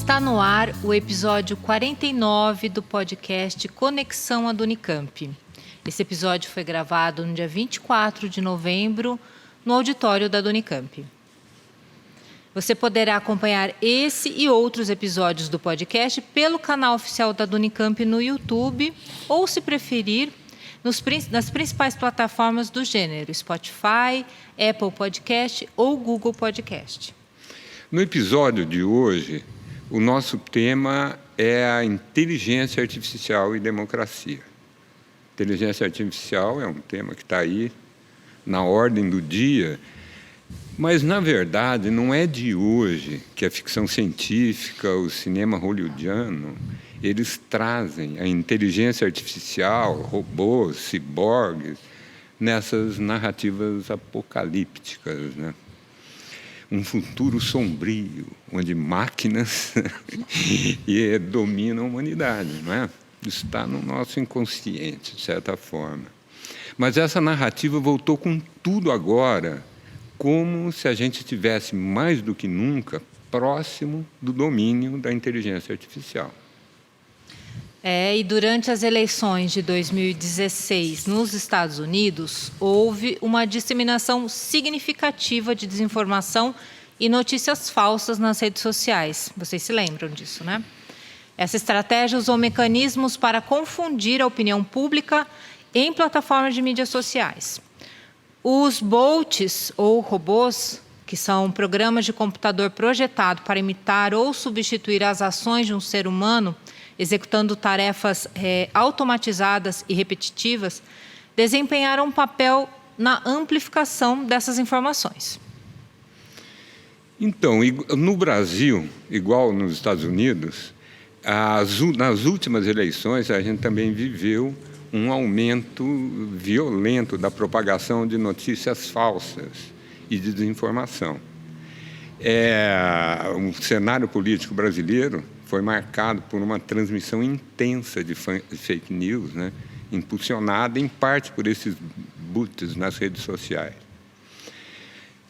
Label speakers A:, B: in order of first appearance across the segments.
A: Está no ar o episódio 49 do podcast Conexão ad Unicamp. Esse episódio foi gravado no dia 24 de novembro, no auditório da Unicamp. Você poderá acompanhar esse e outros episódios do podcast pelo canal oficial da Unicamp no YouTube ou, se preferir, nas principais plataformas do gênero, Spotify, Apple Podcast ou Google Podcast.
B: No episódio de hoje, o nosso tema é a inteligência artificial e democracia. Inteligência artificial é um tema que está aí na ordem do dia, mas, na verdade, não é de hoje que a ficção científica, o cinema hollywoodiano, eles trazem a inteligência artificial, robôs, ciborgues, nessas narrativas apocalípticas, né? Um futuro sombrio, onde máquinas dominam a humanidade, não é? Isso está no nosso inconsciente, de certa forma. Mas essa narrativa voltou com tudo agora, como se a gente estivesse mais do que nunca próximo do domínio da inteligência artificial.
A: E durante as eleições de 2016 nos Estados Unidos, houve uma disseminação significativa de desinformação e notícias falsas nas redes sociais. Vocês se lembram disso, né? Essa estratégia usou mecanismos para confundir a opinião pública em plataformas de mídias sociais. Os bots, ou robôs, que são programas de computador projetado para imitar ou substituir as ações de um ser humano, executando tarefas automatizadas e repetitivas, desempenharam um papel na amplificação dessas informações.
B: Então, no Brasil, igual nos Estados Unidos, nas últimas eleições a gente também viveu um aumento violento da propagação de notícias falsas e de desinformação. O cenário político brasileiro foi marcado por uma transmissão intensa de fake news, né, impulsionada em parte por esses bots nas redes sociais.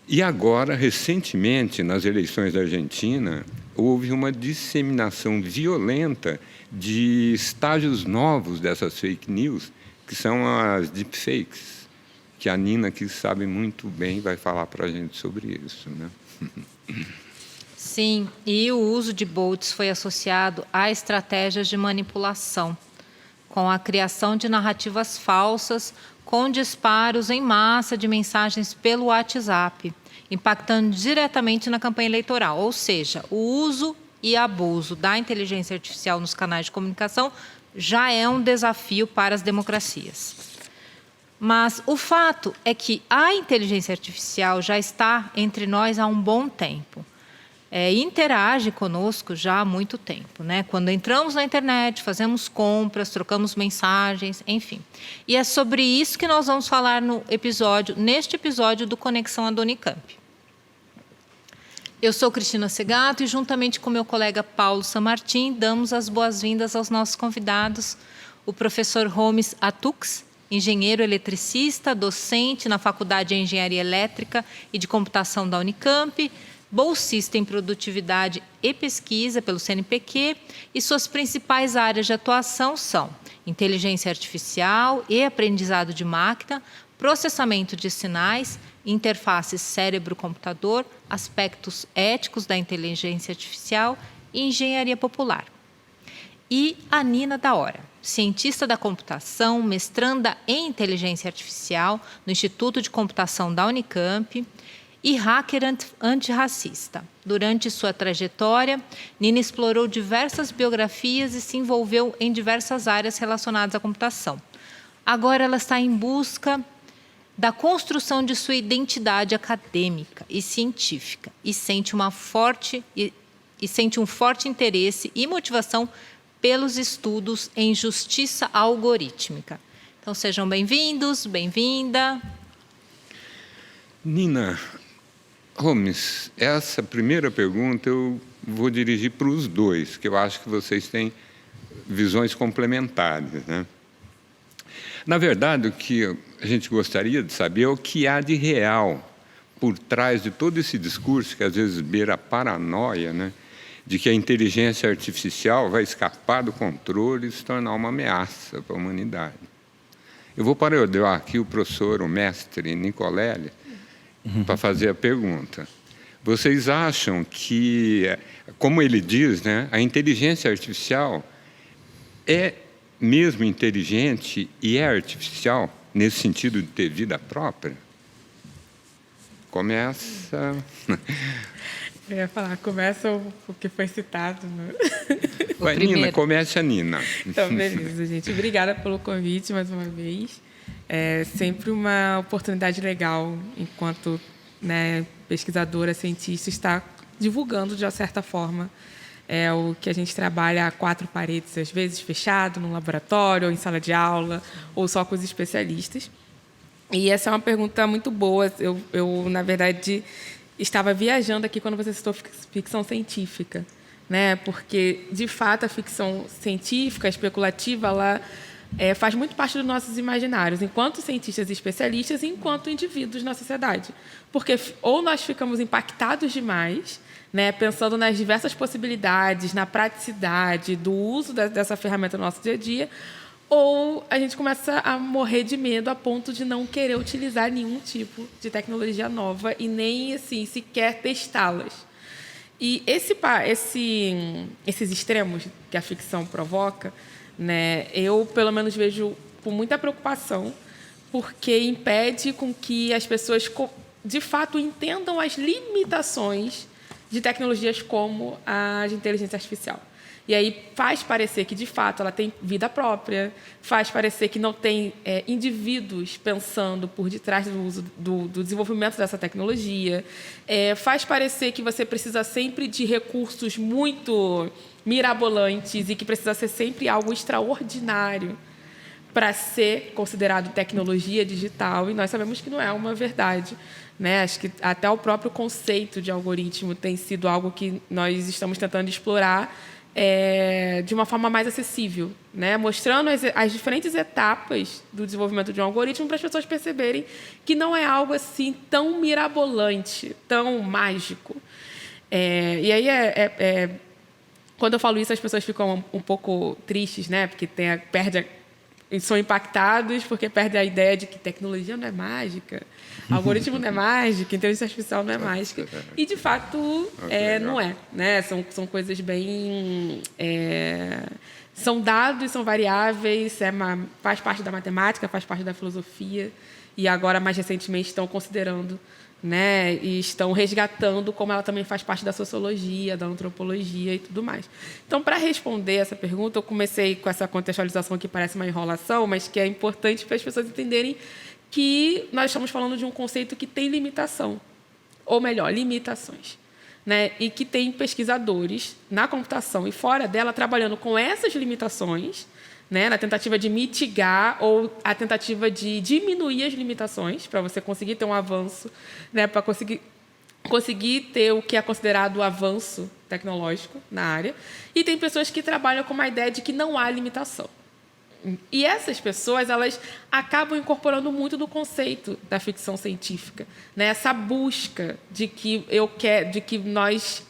B: E agora, recentemente, nas eleições da Argentina, houve uma disseminação violenta de estágios novos dessas fake news, que são as deepfakes, que a Nina, que sabe muito bem, vai falar para a gente sobre isso, né?
A: Sim, e o uso de bots foi associado a estratégias de manipulação, com a criação de narrativas falsas, com disparos em massa de mensagens pelo WhatsApp, impactando diretamente na campanha eleitoral. Ou seja, o uso e abuso da inteligência artificial nos canais de comunicação já é um desafio para as democracias. Mas o fato é que a inteligência artificial já está entre nós há um bom tempo. Interage conosco já há muito tempo, né? Quando entramos na internet, fazemos compras, trocamos mensagens, enfim. E é sobre isso que nós vamos falar neste episódio do Conexão ad Unicamp. Eu sou Cristina Segato e, juntamente com meu colega Paulo Sanmartin, damos as boas-vindas aos nossos convidados, o professor Homes Attucks, engenheiro eletricista, docente na Faculdade de Engenharia Elétrica e de Computação da Unicamp, bolsista em produtividade e pesquisa pelo CNPq, e suas principais áreas de atuação são inteligência artificial e aprendizado de máquina, processamento de sinais, interfaces cérebro-computador, aspectos éticos da inteligência artificial e engenharia popular. E a Nina da Hora, cientista da computação, mestranda em inteligência artificial no Instituto de Computação da Unicamp, e hacker antirracista. Durante sua trajetória, Nina explorou diversas biografias e se envolveu em diversas áreas relacionadas à computação. Agora ela está em busca da construção de sua identidade acadêmica e científica e sente um forte interesse e motivação pelos estudos em justiça algorítmica. Então, sejam bem-vindos, bem-vinda.
B: Nina, Homes, essa primeira pergunta eu vou dirigir para os dois, que eu acho que vocês têm visões complementares, né? Na verdade, o que a gente gostaria de saber é o que há de real por trás de todo esse discurso, que às vezes beira a paranoia, né, de que a inteligência artificial vai escapar do controle e se tornar uma ameaça para a humanidade. Eu vou parodiar aqui o mestre Nicolelli, para fazer a pergunta. Vocês acham que, como ele diz, né, a inteligência artificial é mesmo inteligente e é artificial, nesse sentido de ter vida própria? Começa...
C: Eu ia falar, começa o que foi citado.
B: Vai, Nina, comece a Nina.
C: Então, beleza, gente. Obrigada pelo convite mais uma vez. É sempre uma oportunidade legal, enquanto, né, pesquisadora, cientista, estar divulgando, de uma certa forma, o que a gente trabalha a quatro paredes, às vezes fechado, num laboratório, ou em sala de aula, ou só com os especialistas. E essa é uma pergunta muito boa. Eu na verdade... estava viajando aqui quando você citou ficção científica, né? Porque, de fato, a ficção científica, especulativa, ela faz muito parte dos nossos imaginários, enquanto cientistas e especialistas e enquanto indivíduos na sociedade. Porque ou nós ficamos impactados demais, né, pensando nas diversas possibilidades, na praticidade do uso dessa ferramenta no nosso dia a dia, ou a gente começa a morrer de medo a ponto de não querer utilizar nenhum tipo de tecnologia nova e nem assim sequer testá-las. E esses extremos que a ficção provoca, né, eu pelo menos vejo com muita preocupação, porque impede com que as pessoas de fato entendam as limitações de tecnologias como a de inteligência artificial. E aí faz parecer que, de fato, ela tem vida própria, faz parecer que não tem indivíduos pensando por detrás do uso do desenvolvimento dessa tecnologia, faz parecer que você precisa sempre de recursos muito mirabolantes e que precisa ser sempre algo extraordinário para ser considerado tecnologia digital, e nós sabemos que não é uma verdade, né? Acho que até o próprio conceito de algoritmo tem sido algo que nós estamos tentando explorar de uma forma mais acessível, né? Mostrando as diferentes etapas do desenvolvimento de um algoritmo para as pessoas perceberem que não é algo assim tão mirabolante, tão mágico. E aí, quando eu falo isso, as pessoas ficam um pouco tristes, né? Porque são impactados porque perdem a ideia de que tecnologia não é mágica, algoritmo não é mágica, inteligência artificial não é mágica. E, de fato, não é, né? São coisas bem... são dados, são variáveis, faz parte da matemática, faz parte da filosofia, e agora, mais recentemente, estão considerando, né, e estão resgatando como ela também faz parte da sociologia, da antropologia e tudo mais. Então, para responder essa pergunta, eu comecei com essa contextualização que parece uma enrolação, mas que é importante para as pessoas entenderem que nós estamos falando de um conceito que tem limitação, ou melhor, limitações, né, e que tem pesquisadores na computação e fora dela trabalhando com essas limitações, né, na tentativa de mitigar ou a tentativa de diminuir as limitações para você conseguir ter um avanço, né, para conseguir ter o que é considerado o avanço tecnológico na área. E tem pessoas que trabalham com uma ideia de que não há limitação. E essas pessoas, elas acabam incorporando muito do conceito da ficção científica, né, essa busca de que nós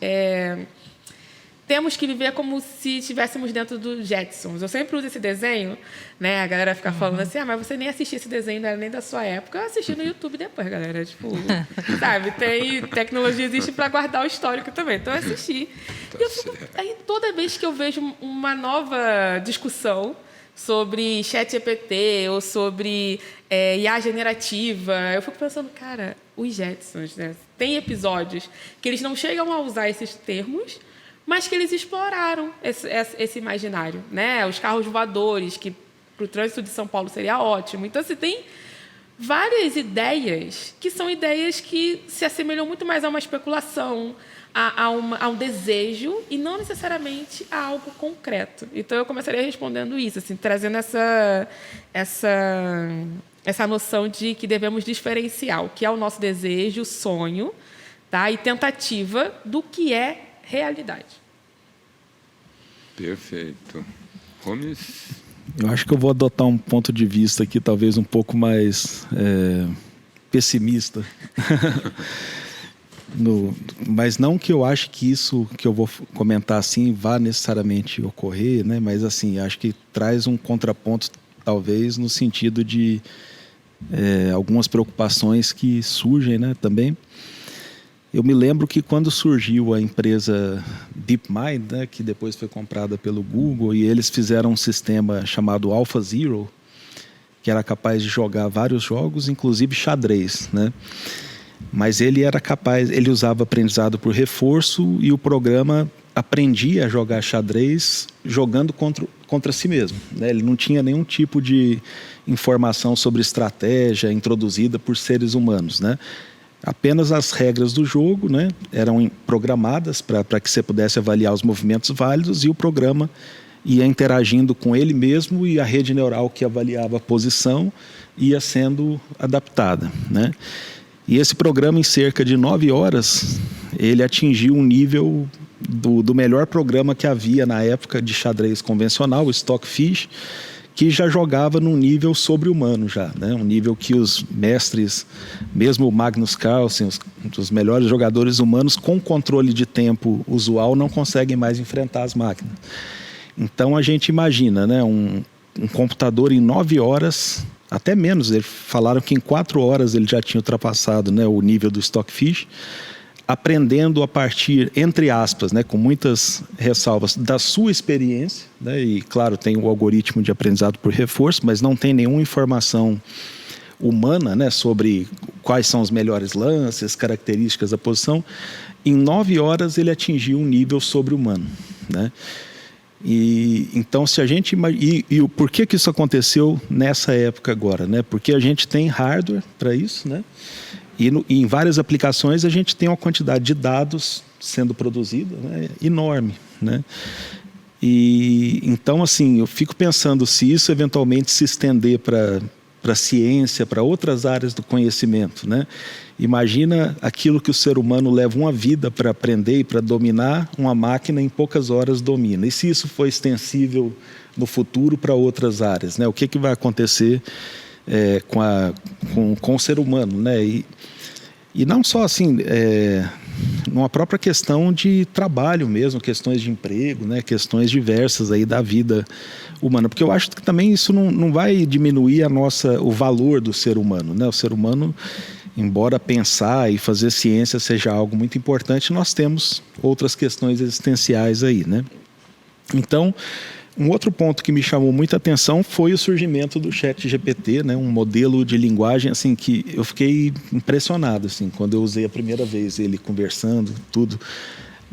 C: temos que viver como se estivéssemos dentro dos Jetsons. Eu sempre uso esse desenho, né? A galera fica falando assim, mas você nem assistia esse desenho, não era nem da sua época. Eu assisti no YouTube depois, galera. Tipo, sabe? Tecnologia existe para guardar o histórico também. Então, eu assisti. Aí, toda vez que eu vejo uma nova discussão sobre ChatGPT ou sobre IA generativa, eu fico pensando, cara, os Jetsons, né? Tem episódios que eles não chegam a usar esses termos, mas que eles exploraram esse imaginário, né? Os carros voadores, que para o trânsito de São Paulo seria ótimo. Então, você tem várias ideias que são ideias que se assemelham muito mais a uma especulação, a um desejo, e não necessariamente a algo concreto. Então, eu começaria respondendo isso, assim, trazendo essa noção de que devemos diferenciar o que é o nosso desejo, sonho, tá? E tentativa do que é realidade.
B: Perfeito. Gomes?
D: Eu acho que eu vou adotar um ponto de vista aqui talvez um pouco mais pessimista. Mas não que eu ache que isso que eu vou comentar assim vá necessariamente ocorrer, né? Mas assim, acho que traz um contraponto, talvez, no sentido de algumas preocupações que surgem, né, também. Eu me lembro que quando surgiu a empresa DeepMind, né, que depois foi comprada pelo Google, e eles fizeram um sistema chamado AlphaZero, que era capaz de jogar vários jogos, inclusive xadrez, né? Mas ele usava aprendizado por reforço e o programa aprendia a jogar xadrez jogando contra si mesmo, né? Ele não tinha nenhum tipo de informação sobre estratégia introduzida por seres humanos, né? Apenas as regras do jogo, né, eram programadas para que você pudesse avaliar os movimentos válidos, e o programa ia interagindo com ele mesmo, e a rede neural que avaliava a posição ia sendo adaptada, né? E esse programa, em cerca de 9 horas, ele atingiu um nível do melhor programa que havia na época de xadrez convencional, o Stockfish, que já jogava num nível sobre-humano já, né? Um nível que os mestres, mesmo o Magnus Carlsen, um dos melhores jogadores humanos, com controle de tempo usual, não conseguem mais enfrentar as máquinas. Então a gente imagina, né, um computador em 9 horas, até menos, eles falaram que em 4 horas ele já tinha ultrapassado, né, o nível do Stockfish, aprendendo a partir, entre aspas, né, com muitas ressalvas, da sua experiência, né, e claro, tem o algoritmo de aprendizado por reforço, mas não tem nenhuma informação humana, né, sobre quais são os melhores lances, características da posição. Em 9 horas ele atingiu um nível sobre-humano, né? E então, se a gente e por que isso aconteceu nessa época agora, né? Porque a gente tem hardware para isso, né? E em várias aplicações a gente tem uma quantidade de dados sendo produzida, né, enorme, né? E então, assim, eu fico pensando se isso eventualmente se estender para a ciência, para outras áreas do conhecimento, né? Imagina aquilo que o ser humano leva uma vida para aprender e para dominar, uma máquina em poucas horas domina. E se isso for extensível no futuro para outras áreas, né? O que vai acontecer com o ser humano, né? E não só assim, numa própria questão de trabalho mesmo, questões de emprego, né? Questões diversas aí da vida humana, porque eu acho que também isso não vai diminuir o valor do ser humano, né? O ser humano, embora pensar e fazer ciência seja algo muito importante, nós temos outras questões existenciais aí, né? Então, um outro ponto que me chamou muita atenção foi o surgimento do ChatGPT, né? Um modelo de linguagem assim, que eu fiquei impressionado assim, quando eu usei a primeira vez ele conversando, tudo,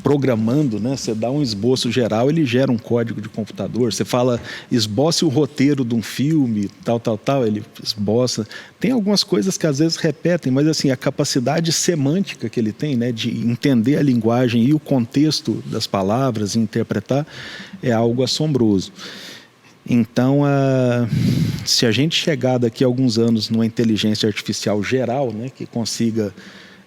D: programando, né? Você dá um esboço geral, ele gera um código de computador. Você fala, esboce o roteiro de um filme, tal, ele esboça. Tem algumas coisas que às vezes repetem, mas assim, a capacidade semântica que ele tem, né, de entender a linguagem e o contexto das palavras e interpretar, é algo assombroso. Então, se a gente chegar daqui a alguns anos numa inteligência artificial geral, né, que consiga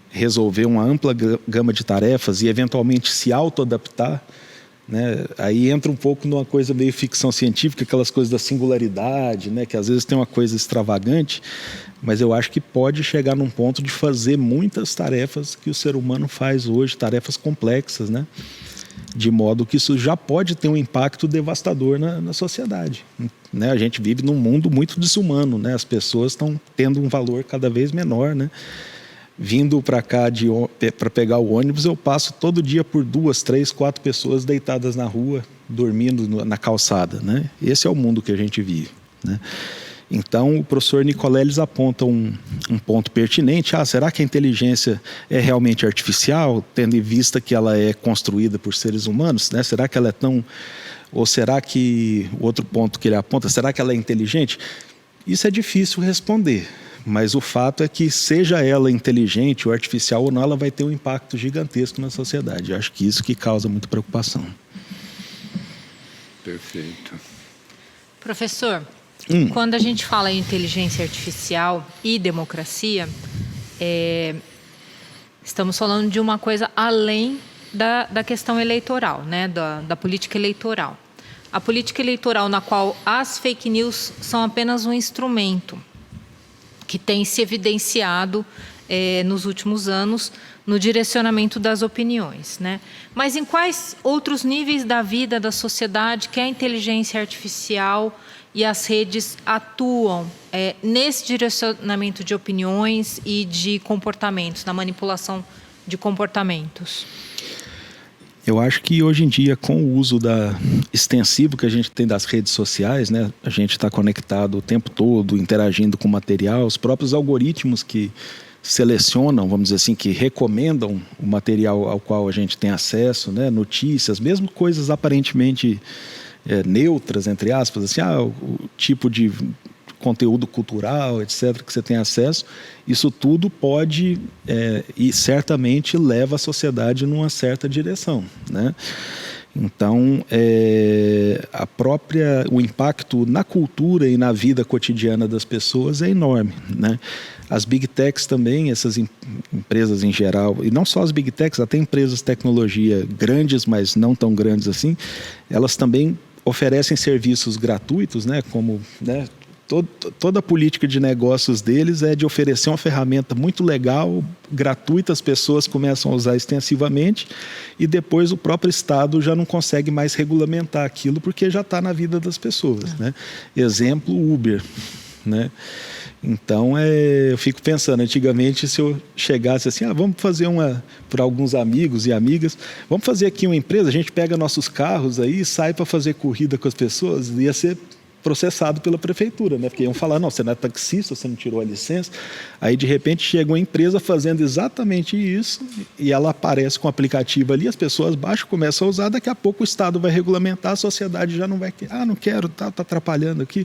D: resolver uma ampla gama de tarefas e eventualmente se auto-adaptar, né? Aí entra um pouco numa coisa meio ficção científica, aquelas coisas da singularidade, né? Que às vezes tem uma coisa extravagante, mas eu acho que pode chegar num ponto de fazer muitas tarefas que o ser humano faz hoje, tarefas complexas, né? De modo que isso já pode ter um impacto devastador na sociedade, né? A gente vive num mundo muito desumano, né? As pessoas estão tendo um valor cada vez menor, né? Vindo para cá para pegar o ônibus, eu passo todo dia por 2, 3, 4 pessoas deitadas na rua, dormindo na calçada, né? Esse é o mundo que a gente vive, né? Então, o professor Nicoleles aponta um ponto pertinente. Será que a inteligência é realmente artificial, tendo em vista que ela é construída por seres humanos, né? Será que ela é tão... Ou será que... O outro ponto que ele aponta, será que ela é inteligente? Isso é difícil responder. Mas o fato é que, seja ela inteligente ou artificial ou não, ela vai ter um impacto gigantesco na sociedade. Eu acho que isso que causa muita preocupação.
B: Perfeito.
A: Professor, quando a gente fala em inteligência artificial e democracia, estamos falando de uma coisa além da questão eleitoral, né? Da política eleitoral. A política eleitoral na qual as fake news são apenas um instrumento que tem se evidenciado nos últimos anos no direcionamento das opiniões, né? Mas em quais outros níveis da vida da sociedade que a inteligência artificial e as redes atuam nesse direcionamento de opiniões e de comportamentos, na manipulação de comportamentos?
D: Eu acho que hoje em dia, com o uso extensivo que a gente tem das redes sociais, né, a gente está conectado o tempo todo, interagindo com o material, os próprios algoritmos que selecionam, vamos dizer assim, que recomendam o material ao qual a gente tem acesso, né, notícias, mesmo coisas aparentemente neutras, entre aspas, assim, o tipo de conteúdo cultural, etc., que você tem acesso, isso tudo pode e certamente leva a sociedade numa certa direção, né? Então, o impacto na cultura e na vida cotidiana das pessoas é enorme, né? As Big Techs também, essas empresas em geral, e não só as Big Techs, até empresas de tecnologia grandes, mas não tão grandes assim, elas também oferecem serviços gratuitos, né? Como, né, toda a política de negócios deles é de oferecer uma ferramenta muito legal, gratuita, as pessoas começam a usar extensivamente e depois o próprio Estado já não consegue mais regulamentar aquilo porque já está na vida das pessoas, né? Exemplo, Uber, né? Então, eu fico pensando, antigamente, se eu chegasse assim, vamos fazer para alguns amigos e amigas, vamos fazer aqui uma empresa, a gente pega nossos carros aí e sai para fazer corrida com as pessoas, ia ser processado pela prefeitura, né? Porque iam falar, não, você não é taxista, você não tirou a licença. Aí, de repente, chega uma empresa fazendo exatamente isso e ela aparece com o aplicativo ali, as pessoas baixam, começam a usar, daqui a pouco o Estado vai regulamentar, a sociedade já não vai querer, não quero, tá atrapalhando aqui.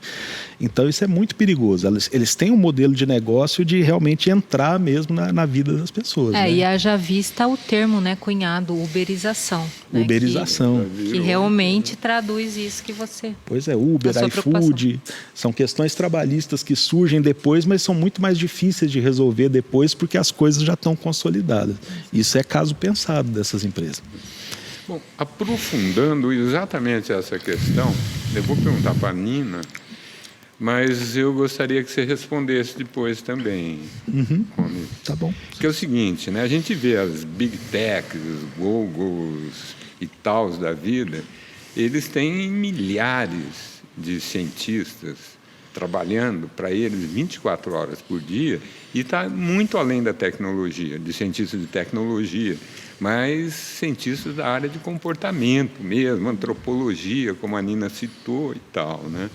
D: Então, isso é muito perigoso. Eles têm um modelo de negócio de realmente entrar mesmo na vida das pessoas. Né?
A: E haja vista o termo, né, cunhado, uberização. Né?
D: Uberização.
A: Que realmente traduz isso que você...
D: Pois é, Uber, iFood, são questões trabalhistas que surgem depois, mas são muito mais difíceis de resolver depois porque as coisas já estão consolidadas. Isso é caso pensado dessas empresas.
B: Bom, aprofundando exatamente essa questão, eu vou perguntar para a Nina, mas eu gostaria que você respondesse depois também, Rony.
D: Tá bom.
B: Que é o seguinte, né? A gente vê as Big Techs, os Googles e tals da vida, eles têm milhares de cientistas trabalhando para eles 24 horas por dia e está muito além da tecnologia, de cientistas de tecnologia, mas cientistas da área de comportamento mesmo, antropologia, como a Nina citou e tal, né?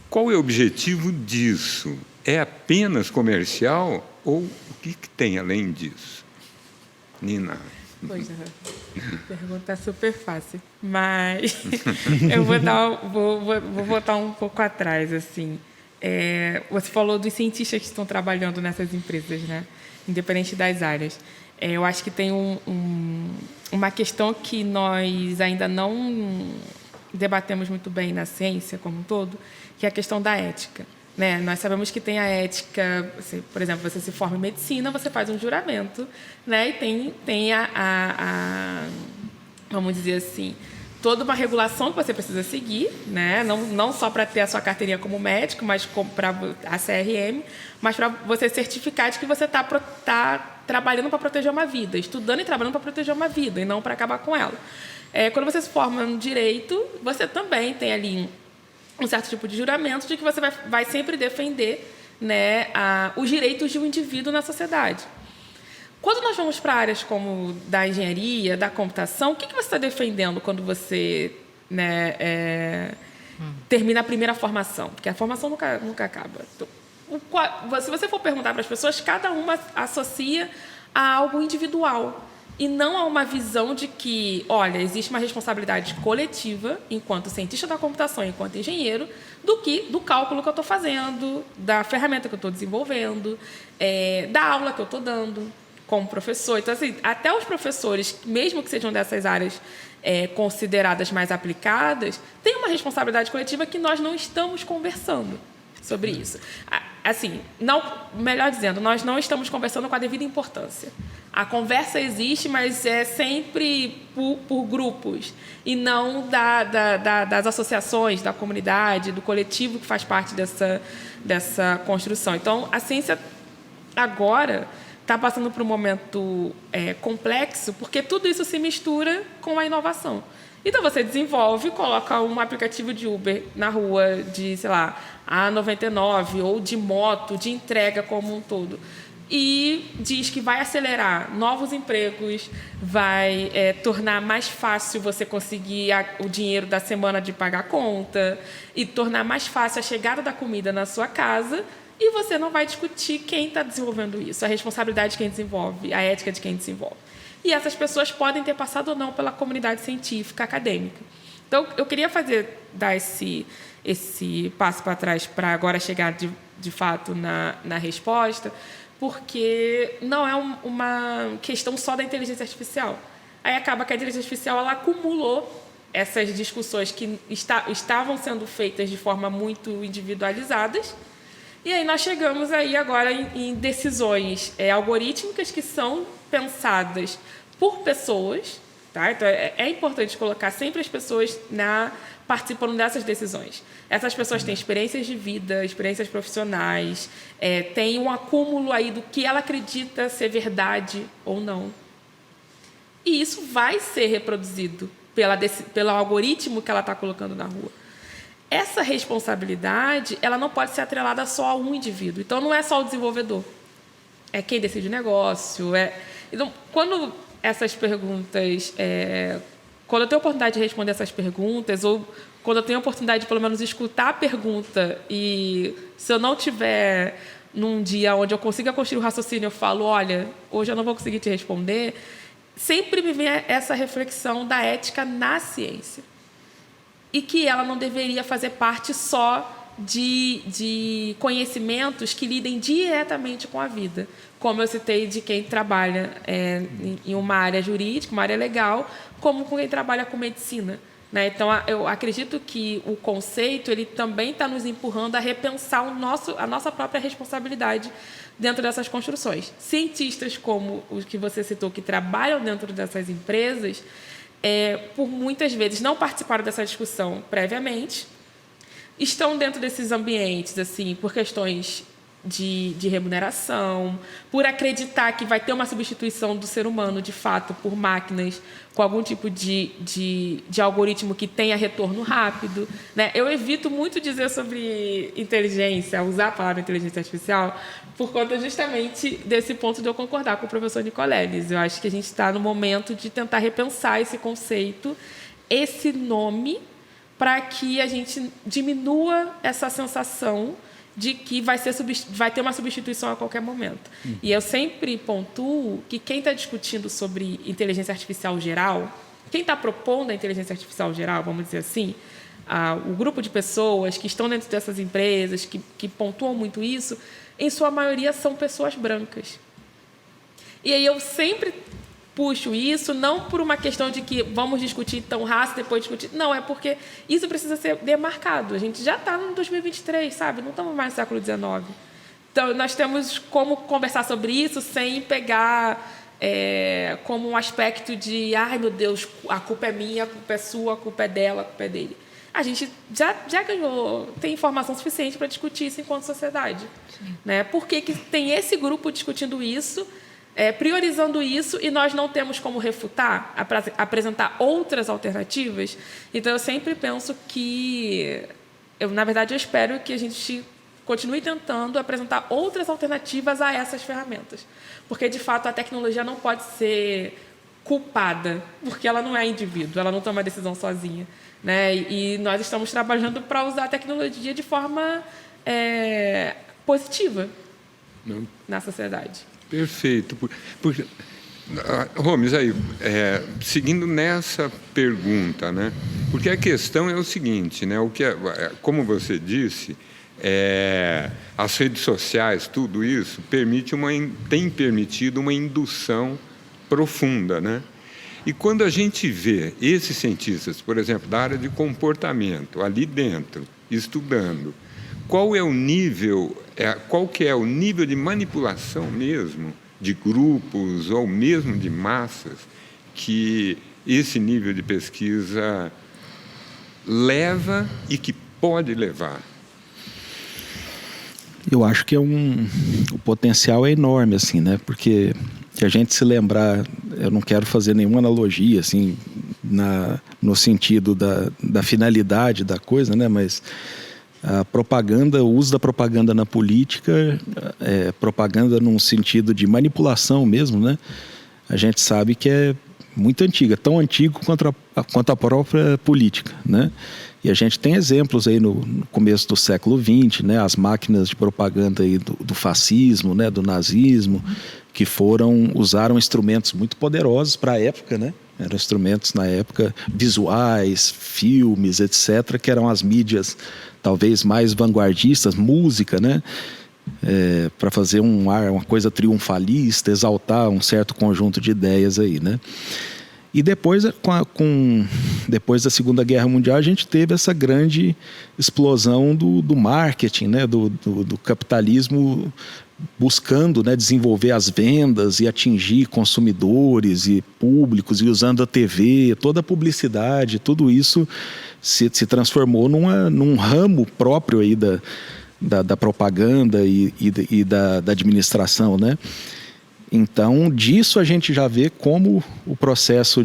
B: Qual é o objetivo disso? É apenas comercial ou o que tem além disso? Nina.
C: Pois é, pergunta super fácil, mas eu vou voltar um pouco atrás, assim. Você falou dos cientistas que estão trabalhando nessas empresas, né? Independente das áreas. Eu acho que tem uma questão que nós ainda não debatemos muito bem na ciência como um todo, que é a questão da ética. Né? Nós sabemos que tem a ética, por exemplo, você se forma em medicina, você faz um juramento, né? E tem vamos dizer assim, toda uma regulação que você precisa seguir, né? Não só para ter a sua carteirinha como médico, mas para a CRM, mas para você certificar de que você está trabalhando para proteger uma vida, estudando e trabalhando para proteger uma vida, e não para acabar com ela. Quando você se forma no direito, você também tem ali um certo tipo de juramento de que você vai sempre defender, né, os direitos de um indivíduo na sociedade. Quando nós vamos para áreas como da engenharia, da computação, o que você está defendendo quando você, né, termina a primeira formação? Porque a formação nunca acaba. Então, se você for perguntar para as pessoas, cada uma associa a algo individual. E não há uma visão de que, olha, existe uma responsabilidade coletiva, enquanto cientista da computação, enquanto engenheiro, do cálculo que eu estou fazendo, da ferramenta que eu estou desenvolvendo, da aula que eu estou dando como professor. Então, assim, até os professores, mesmo que sejam dessas áreas consideradas mais aplicadas, têm uma responsabilidade coletiva que nós não estamos conversando sobre isso. Assim, melhor dizendo, nós não estamos conversando com a devida importância. A conversa existe, mas é sempre por grupos e não das associações, da comunidade, do coletivo que faz parte dessa construção. Então, a ciência agora, está passando por um momento complexo, porque tudo isso se mistura com a inovação. Então, você desenvolve, coloca um aplicativo de Uber na rua de, sei lá, A99, ou de moto, de entrega como um todo, e diz que vai acelerar novos empregos, vai tornar mais fácil você conseguir o dinheiro da semana de pagar a conta, e tornar mais fácil a chegada da comida na sua casa, e você não vai discutir quem está desenvolvendo isso, a responsabilidade de quem desenvolve, a ética de quem desenvolve. E essas pessoas podem ter passado ou não pela comunidade científica, acadêmica. Então, eu queria dar esse passo para trás para agora chegar, de fato, na resposta, porque não é uma questão só da inteligência artificial. Aí acaba que a inteligência artificial ela acumulou essas discussões que estavam sendo feitas de forma muito individualizadas, e aí nós chegamos aí agora em decisões algorítmicas que são pensadas por pessoas, tá? Então é importante colocar sempre as pessoas participando dessas decisões. Essas pessoas têm experiências de vida, experiências profissionais, têm um acúmulo aí do que ela acredita ser ou não. E isso vai ser reproduzido pelo algoritmo que ela está colocando na rua. Essa responsabilidade ela não pode ser atrelada só a um indivíduo. Então, não é só o desenvolvedor. É quem decide o negócio. Então, quando essas perguntas... quando eu tenho a oportunidade de responder essas perguntas, ou quando eu tenho a oportunidade de, pelo menos, escutar a pergunta, e se eu não tiver num dia onde eu consiga construir o raciocínio, eu falo, olha, hoje eu não vou conseguir te responder, sempre me vem essa reflexão da ética na ciência. E que ela não deveria fazer parte só de conhecimentos que lidem diretamente com a vida. Como eu citei de quem trabalha em uma área jurídica, uma área legal, como com quem trabalha com medicina. Né? Então, eu acredito que o conceito ele também está nos empurrando a repensar a nossa própria responsabilidade dentro dessas construções. Cientistas como os que você citou, que trabalham dentro dessas empresas, por muitas vezes não participaram dessa discussão previamente, estão dentro desses ambientes assim por questões de remuneração, por acreditar que vai ter uma substituição do ser humano, de fato, por máquinas com algum tipo de algoritmo que tenha retorno rápido. Né? Eu evito muito dizer sobre inteligência, usar a palavra inteligência artificial, por conta justamente desse ponto de eu concordar com o professor Nicoleles. Eu acho que a gente está no momento de tentar repensar esse conceito, esse nome, para que a gente diminua essa sensação de que vai ter uma substituição a qualquer momento. E eu sempre pontuo que quem está discutindo sobre inteligência artificial geral, quem está propondo a inteligência artificial geral, vamos dizer assim, o grupo de pessoas que estão dentro dessas empresas, que pontuam muito isso, em sua maioria são pessoas brancas. E aí eu sempre puxo isso, não por uma questão de que vamos discutir então raça, depois discutir... Não, é porque isso precisa ser demarcado. A gente já está no 2023, sabe? Não estamos mais no século XIX. Então, nós temos como conversar sobre isso sem pegar como um aspecto de ai, meu Deus, a culpa é minha, a culpa é sua, a culpa é dela, a culpa é dele. A gente já ganhou, tem informação suficiente para discutir isso enquanto sociedade. Né? Por que tem esse grupo discutindo isso, priorizando isso, e nós não temos como refutar, apresentar outras alternativas? Então, eu sempre penso que... na verdade, eu espero que a gente continue tentando apresentar outras alternativas a essas ferramentas. Porque, de fato, a tecnologia não pode ser culpada, porque ela não é indivíduo, ela não toma decisão sozinha. Né? E nós estamos trabalhando para usar a tecnologia de forma positiva na sociedade. Perfeito.
B: Homes, aí, seguindo nessa pergunta, né? Porque a questão é o seguinte, né? Como você disse, as redes sociais, tudo isso, tem permitido uma indução profunda, né? E quando a gente vê esses cientistas, por exemplo, da área de comportamento, ali dentro, estudando, qual que é o nível de manipulação mesmo de grupos ou mesmo de massas que esse nível de pesquisa leva e que pode levar?
D: Eu acho que o potencial é enorme, assim, né? Porque se a gente se lembrar, eu não quero fazer nenhuma analogia, assim, no sentido da finalidade da coisa, né? Mas a propaganda, o uso da propaganda na política, propaganda num sentido de manipulação mesmo, né? A gente sabe que é muito antiga, tão antigo quanto a própria política, né? E a gente tem exemplos aí no começo do século XX, né? As máquinas de propaganda aí do fascismo, né? Do nazismo, que usaram instrumentos muito poderosos para a época, né? Eram instrumentos na época visuais, filmes, etc., que eram as mídias talvez mais vanguardistas, música, né? Para fazer uma coisa triunfalista, exaltar um certo conjunto de ideias aí, né? E depois, depois da Segunda Guerra Mundial, a gente teve essa grande explosão do marketing, né? do capitalismo buscando, né, desenvolver as vendas e atingir consumidores e públicos, e usando a TV, toda a publicidade, tudo isso se transformou num ramo próprio aí da propaganda e da administração, né? Então, disso a gente já vê como o processo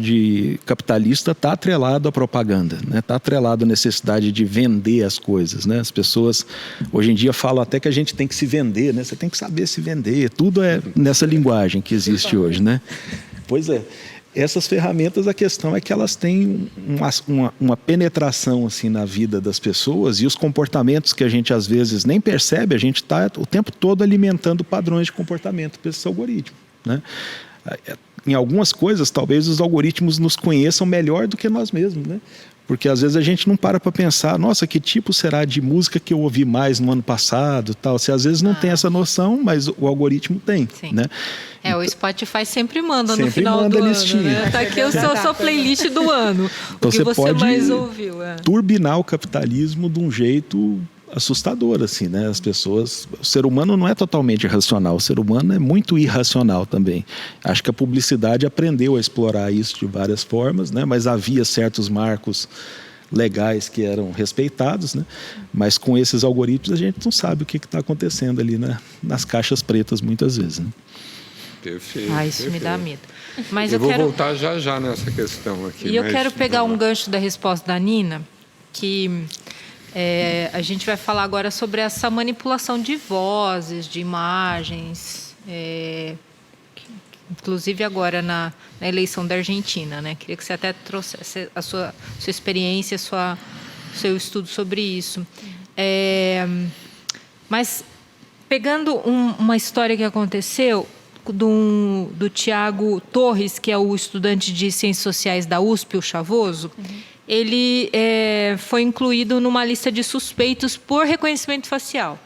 D: capitalista está atrelado à propaganda, né? Está atrelado à necessidade de vender as coisas, né? As pessoas, hoje em dia, falam até que a gente tem que se vender, né? Você tem que saber se vender, tudo é nessa linguagem que existe hoje, né? Pois é. Essas ferramentas, a questão é que elas têm uma penetração assim, na vida das pessoas, e os comportamentos que a gente às vezes nem percebe, a gente está o tempo todo alimentando padrões de comportamento para esse algoritmo, né? Em algumas coisas, talvez os algoritmos nos conheçam melhor do que nós mesmos, né? Porque às vezes a gente não para pensar, nossa, que tipo será de música que eu ouvi mais no ano passado, tal. Você às vezes não tem essa noção, mas o algoritmo tem, sim, né?
A: O Spotify sempre manda no final do ano, né? Tá aqui a sua playlist do ano.
D: Então
A: o que você mais ouviu.
D: Turbinar o capitalismo de um jeito assustador, assim, né? As pessoas... O ser humano não é totalmente irracional, o ser humano é muito irracional também. Acho que a publicidade aprendeu a explorar isso de várias formas, né? Mas havia certos marcos legais que eram respeitados, né? Mas com esses algoritmos a gente não sabe o que está acontecendo ali, né? Nas caixas pretas muitas vezes, né?
B: Perfeito.
A: Isso perfeito. Me dá medo.
B: Mas eu vou voltar já nessa questão aqui.
A: E eu quero pegar um gancho da resposta da Nina, que a gente vai falar agora sobre essa manipulação de vozes, de imagens, inclusive agora na eleição da Argentina, né? Queria que você até trouxesse a sua experiência, seu estudo sobre isso. Mas pegando uma história que aconteceu do Tiago Torres, que é o estudante de Ciências Sociais da USP, o Chavoso, ele foi incluído numa lista de suspeitos por reconhecimento facial.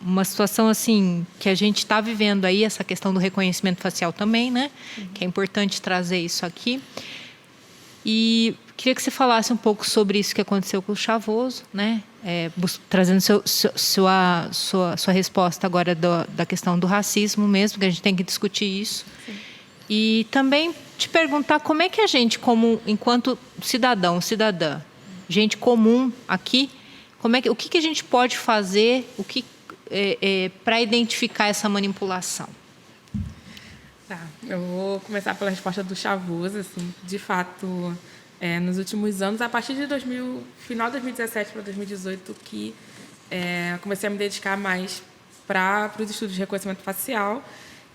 A: Uma situação assim que a gente está vivendo aí, essa questão do reconhecimento facial também, né? Que é importante trazer isso aqui. E queria que você falasse um pouco sobre isso que aconteceu com o Chavoso, né? Trazendo sua resposta agora da questão do racismo mesmo, que a gente tem que discutir isso. Sim. E também te perguntar como é que a gente, enquanto cidadã, gente comum aqui, o que a gente pode fazer para identificar essa manipulação?
C: Tá, eu vou começar pela resposta do Chavoso. Assim, de fato, nos últimos anos, a partir de final de 2017 para 2018, que comecei a me dedicar mais para os estudos de reconhecimento facial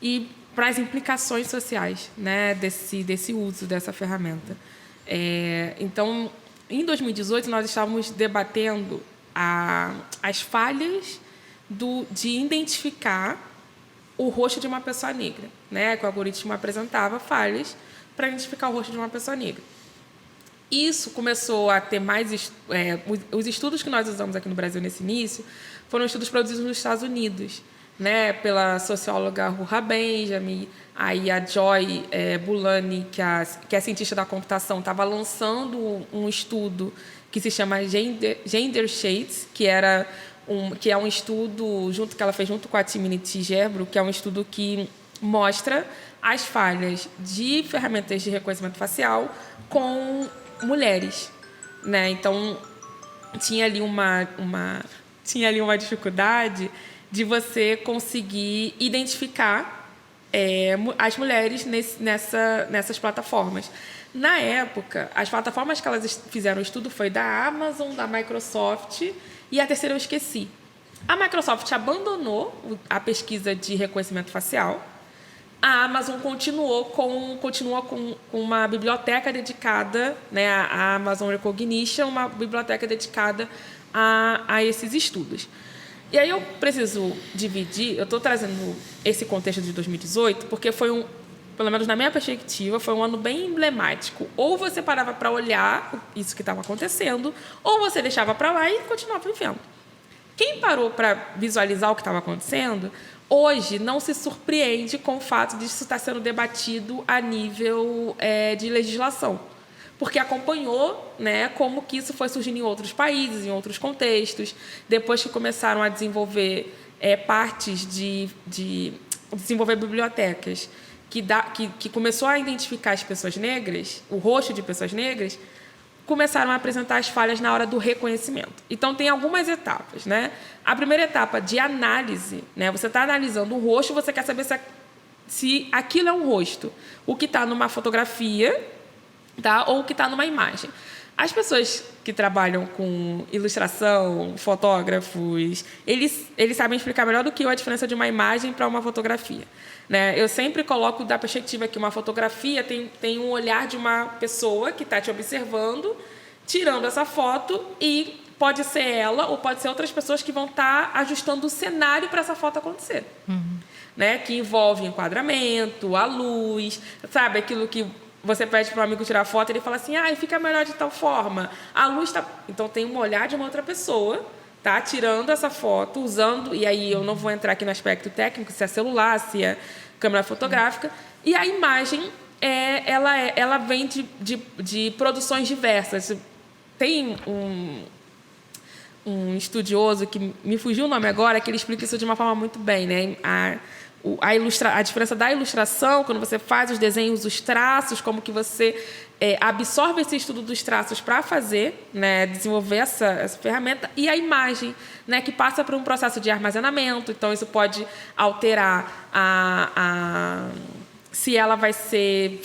C: e para as implicações sociais, né, desse uso dessa ferramenta. Então, em 2018, nós estávamos debatendo as falhas de identificar o rosto de uma pessoa negra, né? Que o algoritmo apresentava falhas para identificar o rosto de uma pessoa negra. Isso começou a ter mais... os estudos que nós usamos aqui no Brasil nesse início foram estudos produzidos nos Estados Unidos, né, pela socióloga Ruha Benjamin. Aí a Joy Bulani, que é cientista da computação, estava lançando um estudo que se chama Gender Shades, que é um estudo que ela fez junto com a Timnit Gebru, que é um estudo que mostra as falhas de ferramentas de reconhecimento facial com mulheres, né? Então tinha ali tinha ali uma dificuldade de você conseguir identificar as mulheres nessas plataformas. Na época, as plataformas que elas fizeram o estudo foi da Amazon, da Microsoft e a terceira eu esqueci. A Microsoft abandonou a pesquisa de reconhecimento facial. A Amazon continua com uma biblioteca dedicada, né, a Amazon Recognition, uma biblioteca dedicada a esses estudos. E aí eu preciso dividir, eu estou trazendo esse contexto de 2018, porque foi pelo menos na minha perspectiva, foi um ano bem emblemático. Ou você parava para olhar isso que estava acontecendo, ou você deixava para lá e continuava vivendo. Quem parou para visualizar o que estava acontecendo, hoje não se surpreende com o fato disso estar sendo debatido a nível de legislação, porque acompanhou, né, como que isso foi surgindo em outros países, em outros contextos, depois que começaram a desenvolver partes de desenvolver bibliotecas, que começou a identificar as pessoas negras, o rosto de pessoas negras, começaram a apresentar as falhas na hora do reconhecimento. Então, tem algumas etapas, né? A primeira etapa de análise, né? Você está analisando o rosto, você quer saber se aquilo é um rosto, o que está numa fotografia, tá? Ou o que está numa imagem. As pessoas que trabalham com ilustração, fotógrafos, eles sabem explicar melhor do que eu a diferença de uma imagem para uma fotografia, né? Eu sempre coloco da perspectiva que uma fotografia tem um olhar de uma pessoa que está te observando, tirando essa foto, e pode ser ela ou pode ser outras pessoas que vão estar ajustando o cenário para essa foto acontecer. Né? Que envolve enquadramento, a luz, sabe? Aquilo que você pede para um amigo tirar foto e ele fala assim, fica melhor de tal forma. A luz está... Então, tem um olhar de uma outra pessoa, tá? Tirando essa foto, usando... E aí, eu não vou entrar aqui no aspecto técnico, se é celular, se é câmera fotográfica. E a imagem, ela vem de produções diversas. Tem um estudioso, que me fugiu o nome agora, que ele explica isso de uma forma muito bem, né? A diferença da ilustração, quando você faz os desenhos, os traços, como que você absorve esse estudo dos traços para fazer, né, desenvolver essa ferramenta, e a imagem, né, que passa por um processo de armazenamento. Então, isso pode alterar se ela vai ser...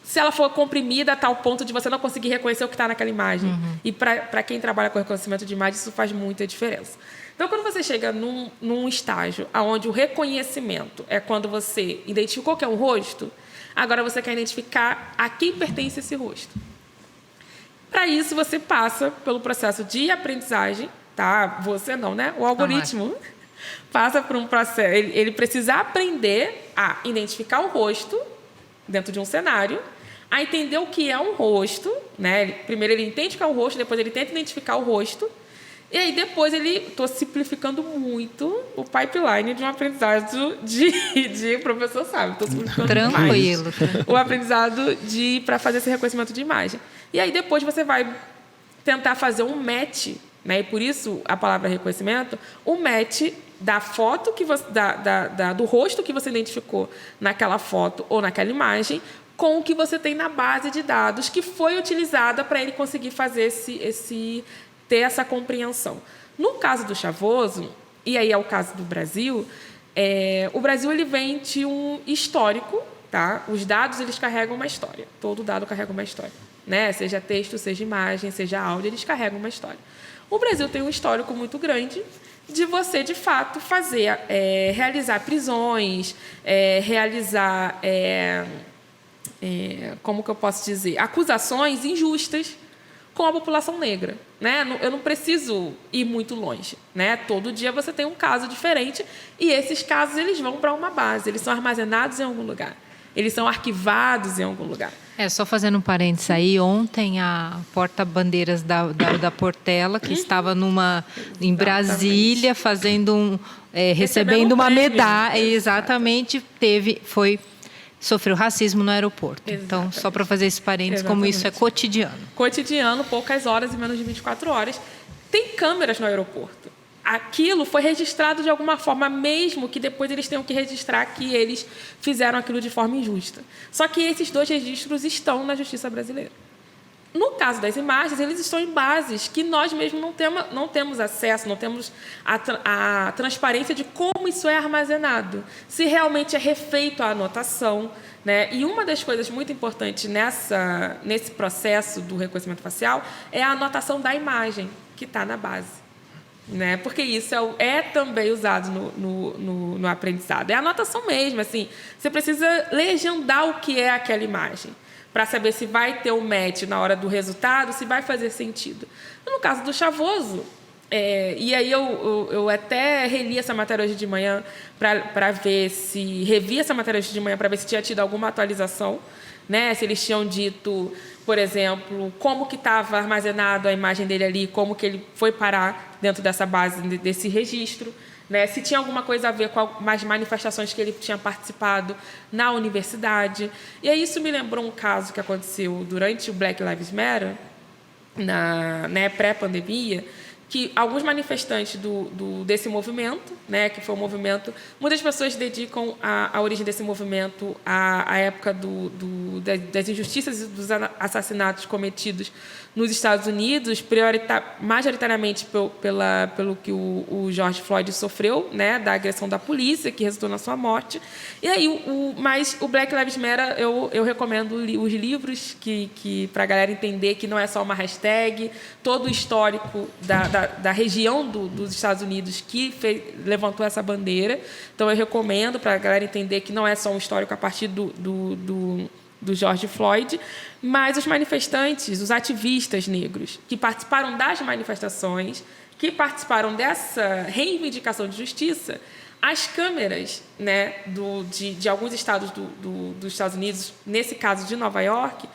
C: se ela for comprimida a tal ponto de você não conseguir reconhecer o que está naquela imagem. E para quem trabalha com reconhecimento de imagem, isso faz muita diferença. Então, quando você chega num estágio onde o reconhecimento é quando você identificou que é um rosto, agora você quer identificar a quem pertence esse rosto. Para isso, você passa pelo processo de aprendizagem, tá? Você não, né? O algoritmo passa por um processo. Ele precisa aprender a identificar o rosto dentro de um cenário, a entender o que é um rosto, né? Primeiro ele entende o que é um rosto, depois ele tenta identificar o rosto, e aí depois estou simplificando muito o pipeline de um aprendizado de professor sabe, estou simplificando
A: Tranquilo.
C: o aprendizado para fazer esse reconhecimento de imagem. E aí depois você vai tentar fazer um match, né? E por isso a palavra reconhecimento, o match da foto que você, do rosto que você identificou naquela foto ou naquela imagem, com o que você tem na base de dados que foi utilizada para ele conseguir fazer ter essa compreensão. No caso do Chavoso, e aí é o caso do Brasil, o Brasil ele vem de um histórico, tá? Os dados eles carregam uma história. Todo dado carrega uma história, né? Seja texto, seja imagem, seja áudio, eles carregam uma história. O Brasil tem um histórico muito grande de você, de fato, realizar prisões, realizar, como que eu posso dizer, acusações injustas com a população negra, né? Eu não preciso ir muito longe, né? Todo dia você tem um caso diferente e esses casos eles vão para uma base, eles são armazenados em algum lugar, eles são arquivados em algum lugar.
A: Só fazendo um parênteses aí, ontem a porta-bandeiras da Portela, que estava em Brasília, recebendo uma medalha, exatamente, sofreu racismo no aeroporto. Exatamente. Então, só para fazer esse parênteses, como isso é cotidiano.
C: Cotidiano, poucas horas e menos de 24 horas. Tem câmeras no aeroporto. Aquilo foi registrado de alguma forma, mesmo que depois eles tenham que registrar que eles fizeram aquilo de forma injusta. Só que esses 2 registros estão na justiça brasileira. No caso das imagens, eles estão em bases que nós mesmos não temos acesso, não temos a transparência de como isso é armazenado, se realmente é refeito a anotação, né? E uma das coisas muito importantes nesse processo do reconhecimento facial é a anotação da imagem que está na base. Né? Porque isso é também usado no aprendizado. É a anotação mesmo. Assim, você precisa legendar o que é aquela imagem para saber se vai ter um match na hora do resultado, se vai fazer sentido. No caso do Chavoso, e aí eu até reli essa matéria hoje de manhã para ver se... Revi essa matéria hoje de manhã para ver se tinha tido alguma atualização, né? Se eles tinham dito, por exemplo, como que estava armazenado a imagem dele ali, como que ele foi parar dentro dessa base, desse registro, né? Se tinha alguma coisa a ver com as manifestações que ele tinha participado na universidade. E aí isso me lembrou um caso que aconteceu durante o Black Lives Matter, pré-pandemia, que alguns manifestantes desse movimento, né, que foi um movimento... Muitas pessoas dedicam a origem desse movimento à época das injustiças e dos assassinatos cometidos nos Estados Unidos, majoritariamente pelo que o George Floyd sofreu, né, da agressão da polícia, que resultou na sua morte. E aí, mas o Black Lives Matter, eu recomendo os livros para a galera entender que não é só uma hashtag, todo o histórico da região dos Estados Unidos que levantou essa bandeira. Então, eu recomendo para a galera entender que não é só um histórico a partir do George Floyd, mas os manifestantes, os ativistas negros que participaram das manifestações, que participaram dessa reivindicação de justiça, as câmeras, né, de alguns estados dos Estados Unidos, nesse caso de Nova York,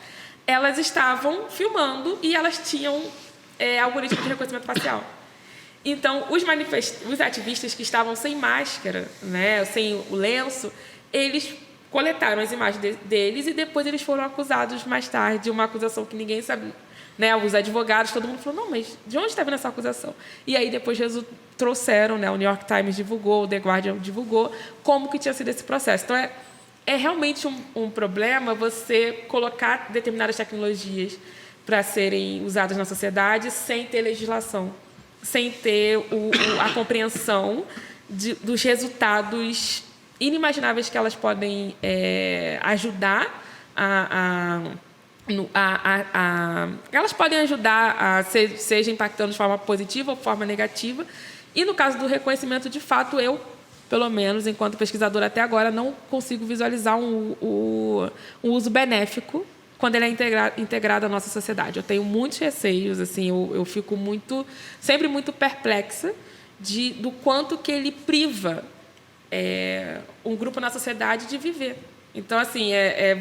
C: elas estavam filmando e elas tinham algoritmo de reconhecimento facial. Então, os ativistas que estavam sem máscara, né, sem o lenço, eles coletaram as imagens deles e depois eles foram acusados mais tarde de uma acusação que ninguém sabe, né? Os advogados, todo mundo falou, não, mas de onde está vindo essa acusação? E aí depois trouxeram, né? O New York Times divulgou, o The Guardian divulgou como que tinha sido esse processo. Então, é realmente um problema você colocar determinadas tecnologias para serem usadas na sociedade sem ter legislação, sem ter a compreensão dos resultados inimagináveis que elas podem ajudar elas podem ajudar seja impactando de forma positiva ou forma negativa. E no caso do reconhecimento, de fato, eu, pelo menos, enquanto pesquisadora até agora, não consigo visualizar um uso benéfico quando ele é integrado à nossa sociedade. Eu tenho muitos receios, assim, eu fico sempre muito perplexa do quanto que ele priva um grupo na sociedade de viver. Então, assim,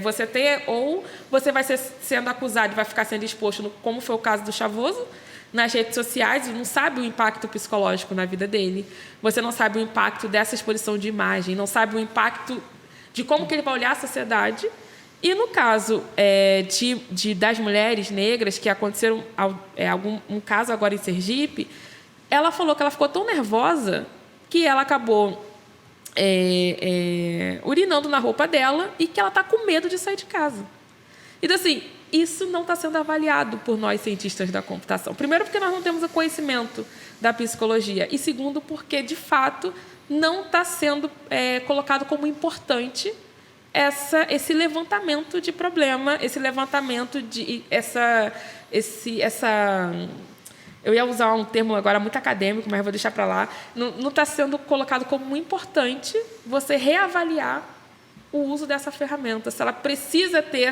C: você ou você vai sendo acusado e vai ficar sendo exposto, como foi o caso do Chavoso, nas redes sociais, e não sabe o impacto psicológico na vida dele. Você não sabe o impacto dessa exposição de imagem, não sabe o impacto de como que ele vai olhar a sociedade. E no caso das mulheres negras, que aconteceram um caso agora em Sergipe, ela falou que ela ficou tão nervosa que ela acabou urinando na roupa dela e que ela está com medo de sair de casa. Então, assim, isso não está sendo avaliado por nós, cientistas da computação. Primeiro, porque nós não temos o conhecimento da psicologia. E segundo, porque, de fato, não está sendo colocado como importante esse levantamento de problema, esse levantamento de eu ia usar um termo agora muito acadêmico, mas vou deixar para lá. Não está sendo colocado como importante você reavaliar o uso dessa ferramenta, se ela precisa ter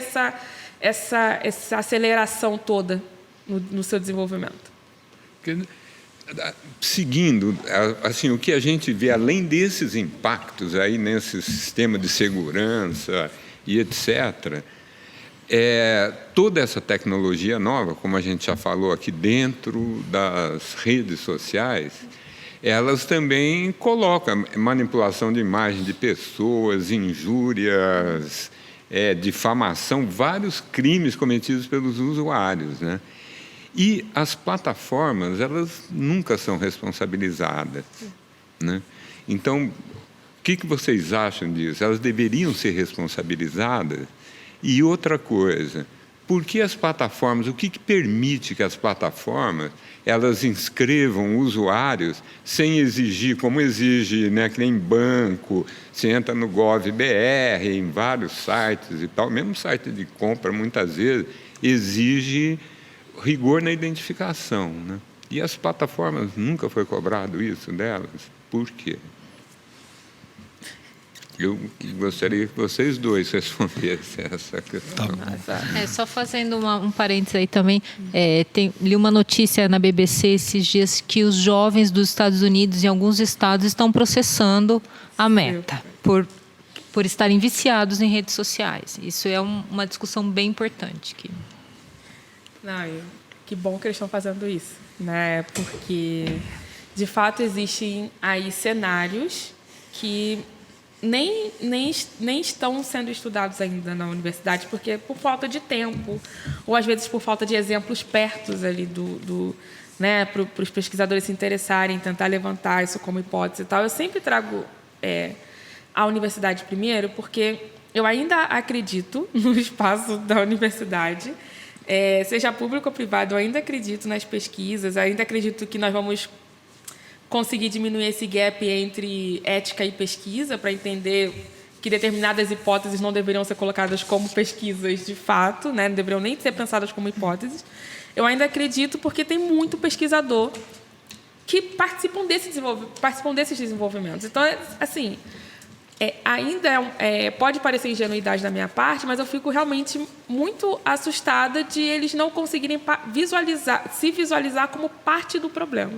C: essa aceleração toda no seu desenvolvimento.
B: Seguindo, assim, o que a gente vê, além desses impactos aí nesse sistema de segurança e etc., toda essa tecnologia nova, como a gente já falou aqui, dentro das redes sociais, elas também colocam manipulação de imagem de pessoas, injúrias, difamação, vários crimes cometidos pelos usuários, né? E as plataformas, elas nunca são responsabilizadas, né? Então, o que vocês acham disso? Elas deveriam ser responsabilizadas? E outra coisa, por que as plataformas, o que permite que as plataformas elas inscrevam usuários sem exigir, como exige, né, que nem banco, você entra no Gov.br, em vários sites e tal, mesmo site de compra, muitas vezes, exige rigor na identificação, né? E as plataformas, nunca foi cobrado isso delas. Por quê? Eu gostaria que vocês dois respondessem essa questão.
A: Só fazendo um parênteses aí também, li uma notícia na BBC esses dias que os jovens dos Estados Unidos, em alguns estados, estão processando a Meta por estarem viciados em redes sociais. Isso é uma discussão bem importante.
C: Que bom que eles estão fazendo isso, né? Porque, de fato, existem aí cenários que nem estão sendo estudados ainda na universidade, porque por falta de tempo, ou às vezes por falta de exemplos perto ali né, para os pesquisadores se interessarem, tentar levantar isso como hipótese e tal. Eu sempre trago a universidade primeiro, porque eu ainda acredito no espaço da universidade, seja público ou privado, eu ainda acredito nas pesquisas, ainda acredito que nós vamos conseguir diminuir esse gap entre ética e pesquisa para entender que determinadas hipóteses não deveriam ser colocadas como pesquisas de fato, né? Não deveriam nem ser pensadas como hipóteses. Eu ainda acredito porque tem muito pesquisador que participam desses desenvolvimentos. Então, assim, ainda pode parecer ingenuidade da minha parte, mas eu fico realmente muito assustada de eles não conseguirem se visualizar como parte do problema.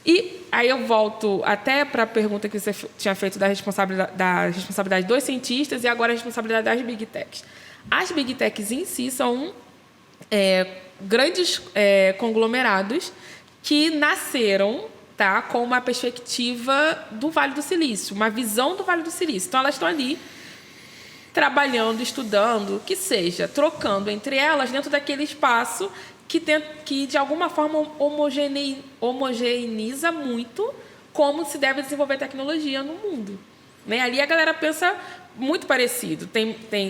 C: E aí eu volto até para a pergunta que você tinha feito da responsabilidade dos cientistas e agora a responsabilidade das Big Techs. As Big Techs em si são grandes conglomerados que nasceram com uma perspectiva do Vale do Silício, uma visão do Vale do Silício. Então, elas estão ali trabalhando, estudando, que seja, trocando entre elas dentro daquele espaço que de alguma forma homogeneiza muito como se deve desenvolver tecnologia no mundo. Né? Ali a galera pensa muito parecido.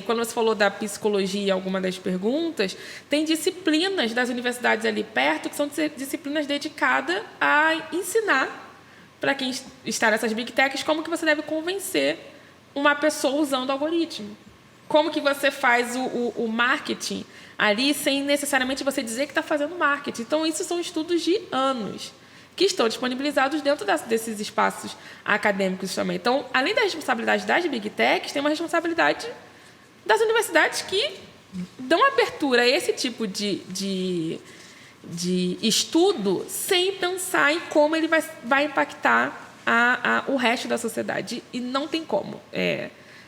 C: Quando você falou da psicologia, em alguma das perguntas, tem disciplinas das universidades ali perto que são disciplinas dedicadas a ensinar para quem está nessas big techs como que você deve convencer uma pessoa usando o algoritmo. Como que você faz o marketing ali sem necessariamente você dizer que está fazendo marketing. Então, isso são estudos de anos que estão disponibilizados dentro desses espaços acadêmicos também. Então, além da responsabilidade das Big Techs, tem uma responsabilidade das universidades que dão abertura a esse tipo de estudo sem pensar em como ele vai impactar o resto da sociedade. E não tem como.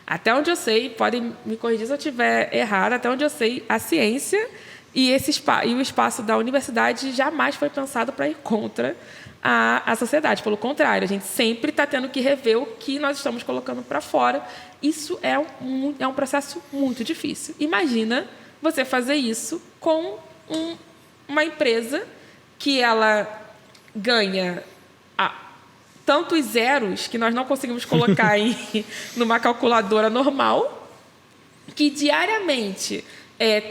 C: Até onde eu sei, podem me corrigir se eu estiver errada, até onde eu sei, a ciência e o espaço da universidade jamais foi pensado para ir contra a sociedade. Pelo contrário, a gente sempre está tendo que rever o que nós estamos colocando para fora. Isso é um processo muito difícil. Imagina você fazer isso com uma empresa que ela ganha tantos zeros que nós não conseguimos colocar numa calculadora normal, que diariamente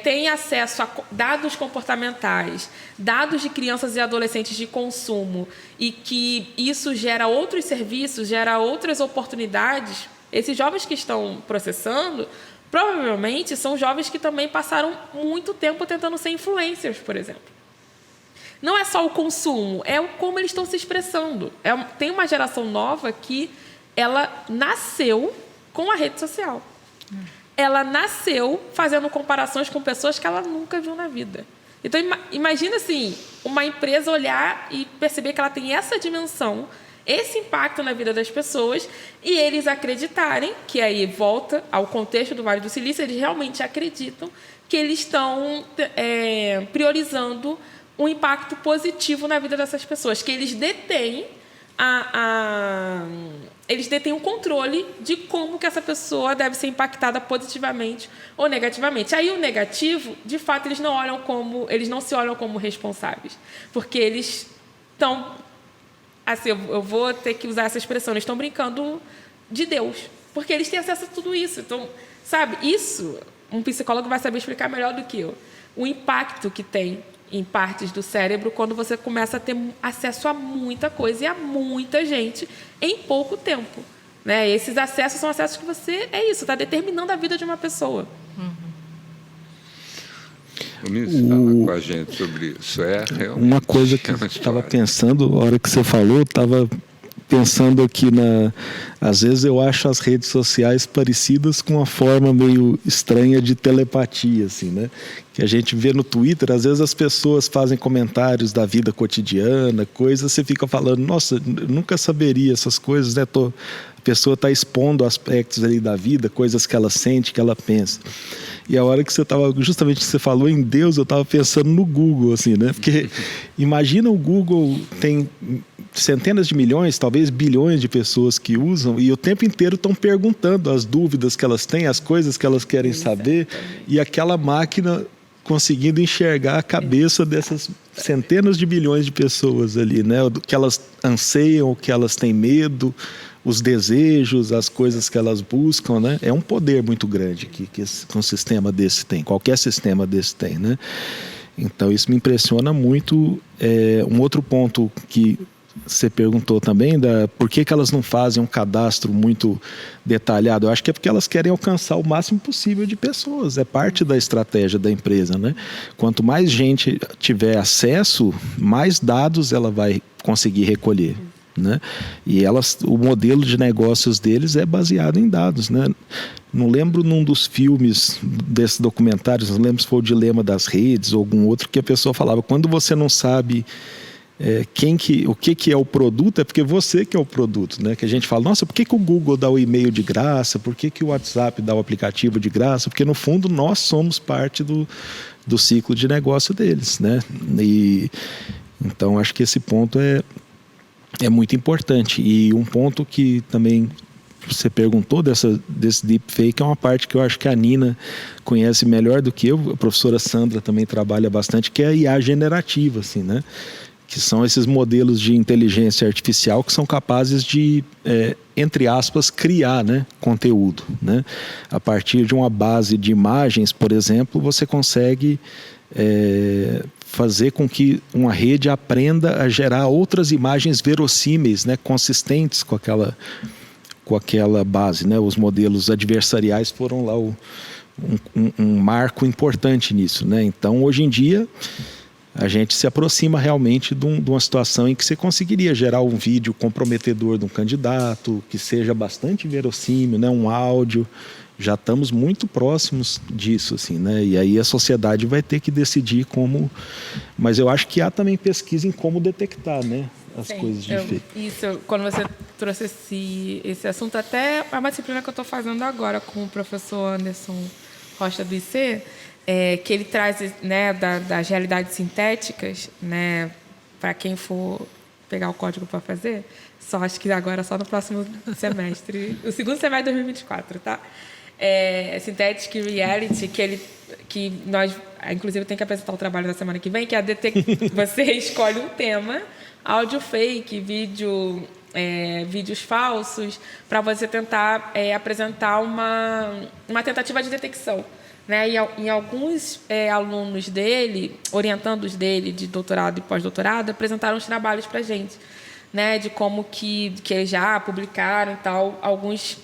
C: tem acesso a dados comportamentais, dados de crianças e adolescentes de consumo, e que isso gera outros serviços, gera outras oportunidades. Esses jovens que estão processando, provavelmente são jovens que também passaram muito tempo tentando ser influencers, por exemplo. Não é só o consumo, é como eles estão se expressando. Tem uma geração nova que ela nasceu com a rede social. Ela nasceu fazendo comparações com pessoas que ela nunca viu na vida. Então, imagina assim, uma empresa olhar e perceber que ela tem essa dimensão, esse impacto na vida das pessoas, e eles acreditarem, que aí volta ao contexto do Vale do Silício, eles realmente acreditam que eles estão priorizando um impacto positivo na vida dessas pessoas, que eles detêm eles detêm o controle de como que essa pessoa deve ser impactada positivamente ou negativamente. Aí o negativo, de fato, eles não se olham como responsáveis, porque eles estão, assim, eu vou ter que usar essa expressão, eles estão brincando de Deus, porque eles têm acesso a tudo isso. Então, sabe, isso, um psicólogo vai saber explicar melhor do que eu. O impacto que tem em partes do cérebro quando você começa a ter acesso a muita coisa e a muita gente em pouco tempo. Né? Esses acessos são acessos que você... está determinando a vida de uma pessoa.
B: O ministro fala com a gente sobre isso.
D: Uma coisa que eu estava pensando, a hora que você falou, estava pensando aqui às vezes eu acho as redes sociais parecidas com uma forma meio estranha de telepatia, assim, né? Que a gente vê no Twitter, às vezes as pessoas fazem comentários da vida cotidiana, coisas, você fica falando, nossa, eu nunca saberia essas coisas, né? A pessoa está expondo aspectos ali da vida, coisas que ela sente, que ela pensa. E a hora que você estava, justamente que você falou em Deus, eu estava pensando no Google, assim, né? Porque imagina o Google tem centenas de milhões, talvez bilhões de pessoas que usam e o tempo inteiro estão perguntando as dúvidas que elas têm, as coisas que elas querem saber, e aquela máquina conseguindo enxergar a cabeça dessas centenas de bilhões de pessoas ali, né? O que elas anseiam, o que elas têm medo, os desejos, as coisas que elas buscam, né? É um poder muito grande que um sistema desse tem, qualquer sistema desse tem, né? Então isso me impressiona muito. Um outro ponto que você perguntou também, por que elas não fazem um cadastro muito detalhado? Eu acho que é porque elas querem alcançar o máximo possível de pessoas. É parte da estratégia da empresa, né? Quanto mais gente tiver acesso, mais dados ela vai conseguir recolher, né? E o modelo de negócios deles é baseado em dados, né? Não lembro num dos filmes desses documentários, não lembro se foi o Dilema das Redes ou algum outro, que a pessoa falava, quando você não sabe o que é o produto, é porque você que é o produto, né? Que a gente fala, nossa, por que o Google dá o e-mail de graça? Por que o WhatsApp dá o aplicativo de graça? Porque no fundo nós somos parte do ciclo de negócio deles, né? E então acho que esse ponto é muito importante. E um ponto que também você perguntou desse deepfake é uma parte que eu acho que a Nina conhece melhor do que eu, a professora Sandra também trabalha bastante, que é a IA generativa, assim, né? Que são esses modelos de inteligência artificial que são capazes de, entre aspas, criar, né, conteúdo, né? A partir de uma base de imagens, por exemplo, você consegue fazer com que uma rede aprenda a gerar outras imagens verossímeis, né, consistentes com aquela base, né? Os modelos adversariais foram lá um marco importante nisso, né? Então, hoje em dia, a gente se aproxima realmente de uma situação em que você conseguiria gerar um vídeo comprometedor de um candidato, que seja bastante verossímil, né? Um áudio. Já estamos muito próximos disso, assim, né? E aí a sociedade vai ter que decidir como... Mas eu acho que há também pesquisa em como detectar, né, as coisas de fake.
C: Isso, quando você trouxe esse assunto, até a disciplina que eu estou fazendo agora com o professor Anderson Rocha do IC, que ele traz, né, das realidades sintéticas, né, para quem for pegar o código para fazer, só acho que agora só no próximo semestre, o segundo semestre de 2024, tá? Synthetic Reality, que nós, inclusive, tem que apresentar o trabalho da semana que vem, que é você escolhe um tema, áudio fake, vídeos falsos, para você tentar apresentar uma tentativa de detecção. Né? E em alguns alunos dele, orientandos dele de doutorado e pós-doutorado, apresentaram os trabalhos para a gente, né? De como que eles já publicaram e tal, alguns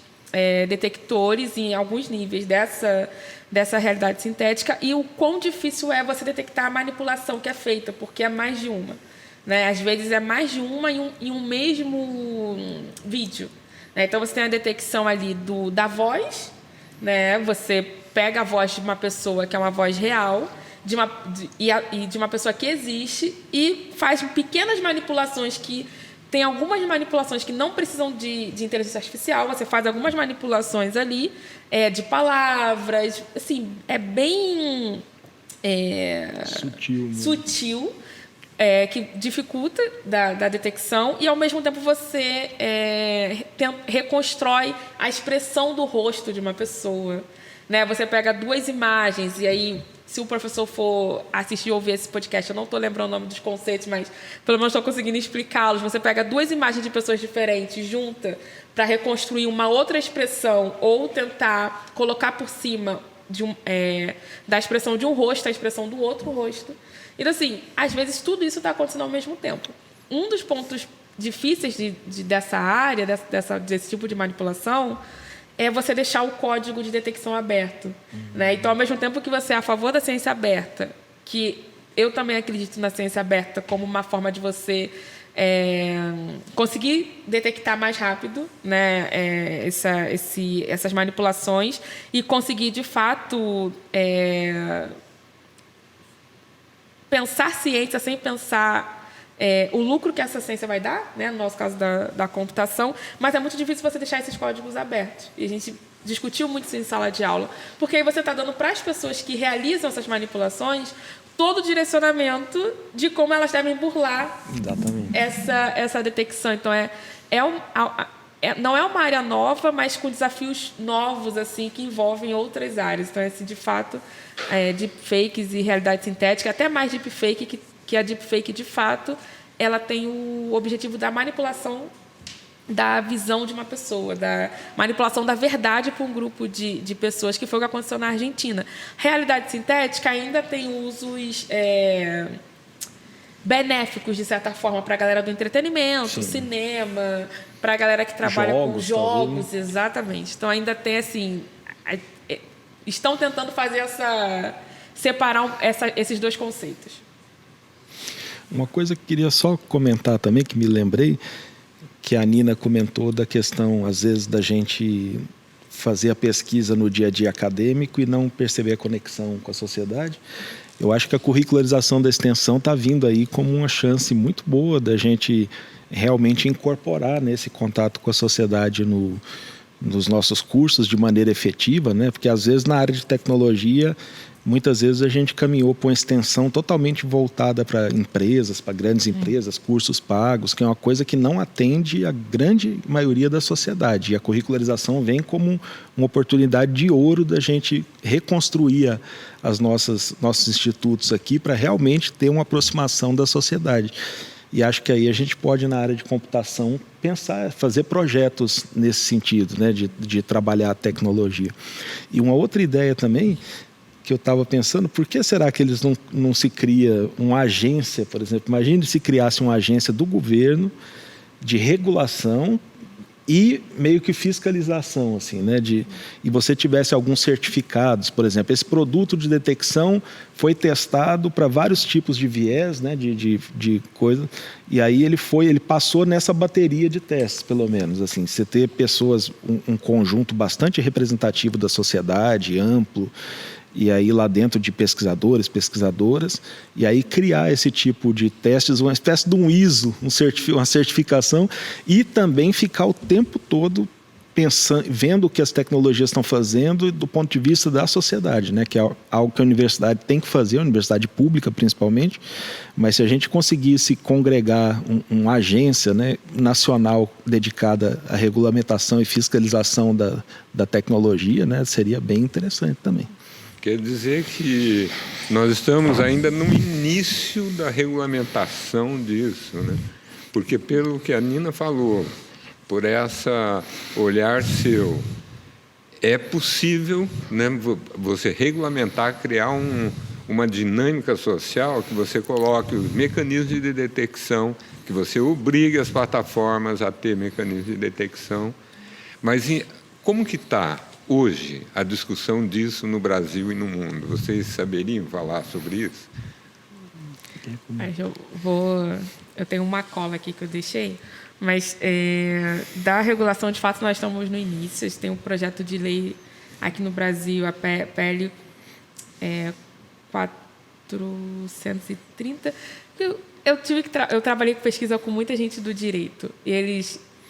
C: detectores em alguns níveis dessa realidade sintética e o quão difícil é você detectar a manipulação que é feita, porque é mais de uma. Né? Às vezes é mais de uma em um mesmo vídeo. Né? Então, você tem a detecção ali da voz, né? Você pega a voz de uma pessoa que é uma voz real, de uma pessoa que existe, e faz pequenas manipulações que... Tem algumas manipulações que não precisam de inteligência artificial, você faz algumas manipulações ali, de palavras, assim, é bem sutil, que dificulta da detecção, e ao mesmo tempo você reconstrói a expressão do rosto de uma pessoa. Né? Você pega duas imagens, e aí, se o professor for assistir ou ouvir esse podcast, eu não estou lembrando o nome dos conceitos, mas pelo menos estou conseguindo explicá-los. Você pega duas imagens de pessoas diferentes, junta para reconstruir uma outra expressão ou tentar colocar por cima da expressão de um rosto à expressão do outro rosto. Então, assim, às vezes tudo isso está acontecendo ao mesmo tempo. Um dos pontos difíceis dessa área, desse tipo de manipulação, é você deixar o código de detecção aberto. Né? Então, ao mesmo tempo que você é a favor da ciência aberta, que eu também acredito na ciência aberta como uma forma de você conseguir detectar mais rápido, né, essas manipulações e conseguir, de fato, pensar ciência sem pensar o lucro que essa ciência vai dar, né, no nosso caso da computação, mas é muito difícil você deixar esses códigos abertos. E a gente discutiu muito isso em sala de aula, porque aí você está dando para as pessoas que realizam essas manipulações todo o direcionamento de como elas devem burlar essa detecção. Então, não é uma área nova, mas com desafios novos assim que envolvem outras áreas. Então, de fato, deepfakes e realidade sintética, até mais deepfake, que a deepfake, de fato, ela tem o objetivo da manipulação da visão de uma pessoa, da manipulação da verdade para um grupo de pessoas, que foi o que aconteceu na Argentina. Realidade sintética ainda tem usos benéficos, de certa forma, para a galera do entretenimento, cinema, para a galera que trabalha com jogos, exatamente. Então, ainda tem, assim... Estão tentando fazer separar esses dois conceitos.
D: Uma coisa que queria só comentar também, que me lembrei, que a Nina comentou da questão, às vezes, da gente fazer a pesquisa no dia a dia acadêmico e não perceber a conexão com a sociedade. Eu acho que a curricularização da extensão está vindo aí como uma chance muito boa da gente realmente incorporar nesse contato com a sociedade nos nossos cursos de maneira efetiva, né? Porque, às vezes, na área de tecnologia, muitas vezes a gente caminhou para uma extensão totalmente voltada para empresas, para grandes empresas, cursos pagos, que é uma coisa que não atende a grande maioria da sociedade. E a curricularização vem como uma oportunidade de ouro da gente reconstruir nossos institutos aqui para realmente ter uma aproximação da sociedade. E acho que aí a gente pode, na área de computação, fazer projetos nesse sentido, né, de trabalhar a tecnologia. E uma outra ideia também que eu estava pensando, por que será que eles não se cria uma agência, por exemplo? Imagine se criasse uma agência do governo de regulação e meio que fiscalização, assim, né? E você tivesse alguns certificados, por exemplo, esse produto de detecção foi testado para vários tipos de viés, né? de coisa, e aí ele passou nessa bateria de testes, pelo menos, assim, você ter pessoas, um conjunto bastante representativo da sociedade, amplo, e aí lá dentro de pesquisadores, pesquisadoras, e aí criar esse tipo de testes, uma espécie de um ISO, uma certificação, e também ficar o tempo todo pensando, vendo o que as tecnologias estão fazendo do ponto de vista da sociedade, né? Que é algo que a universidade tem que fazer, a universidade pública principalmente, mas se a gente conseguisse congregar uma agência, né, nacional dedicada à regulamentação e fiscalização da tecnologia, né, seria bem interessante também.
B: Quer dizer que nós estamos ainda no início da regulamentação disso, né? Porque, pelo que a Nina falou, por esse olhar seu, é possível, né, você regulamentar, criar uma dinâmica social que você coloque os mecanismos de detecção, que você obrigue as plataformas a ter mecanismos de detecção. Mas como que está hoje a discussão disso no Brasil e no mundo? Vocês saberiam falar sobre isso?
C: Eu tenho uma cola aqui que eu deixei, mas da regulação, de fato, nós estamos no início. A gente tem um projeto de lei aqui no Brasil, a PL 430. Eu trabalhei com pesquisa com muita gente do direito, e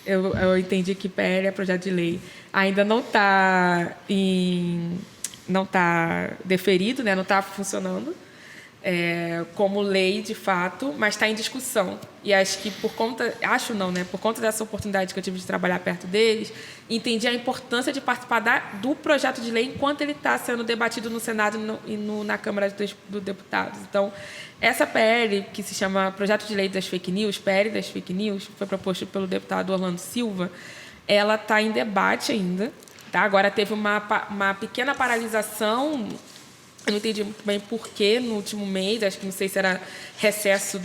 C: eu entendi que PL é projeto de lei, ainda não está deferido, né? Não está funcionando como lei de fato, mas está em discussão. E acho que por conta dessa oportunidade que eu tive de trabalhar perto deles, entendi a importância de participar do projeto de lei enquanto ele está sendo debatido no Senado e na Câmara dos Deputados. Então, essa PL, que se chama Projeto de Lei das Fake News, PL das Fake News, foi proposto pelo deputado Orlando Silva, ela está em debate ainda, Tá? Agora teve uma pequena paralisação, eu não entendi muito bem porquê no último mês, acho que não sei se era recesso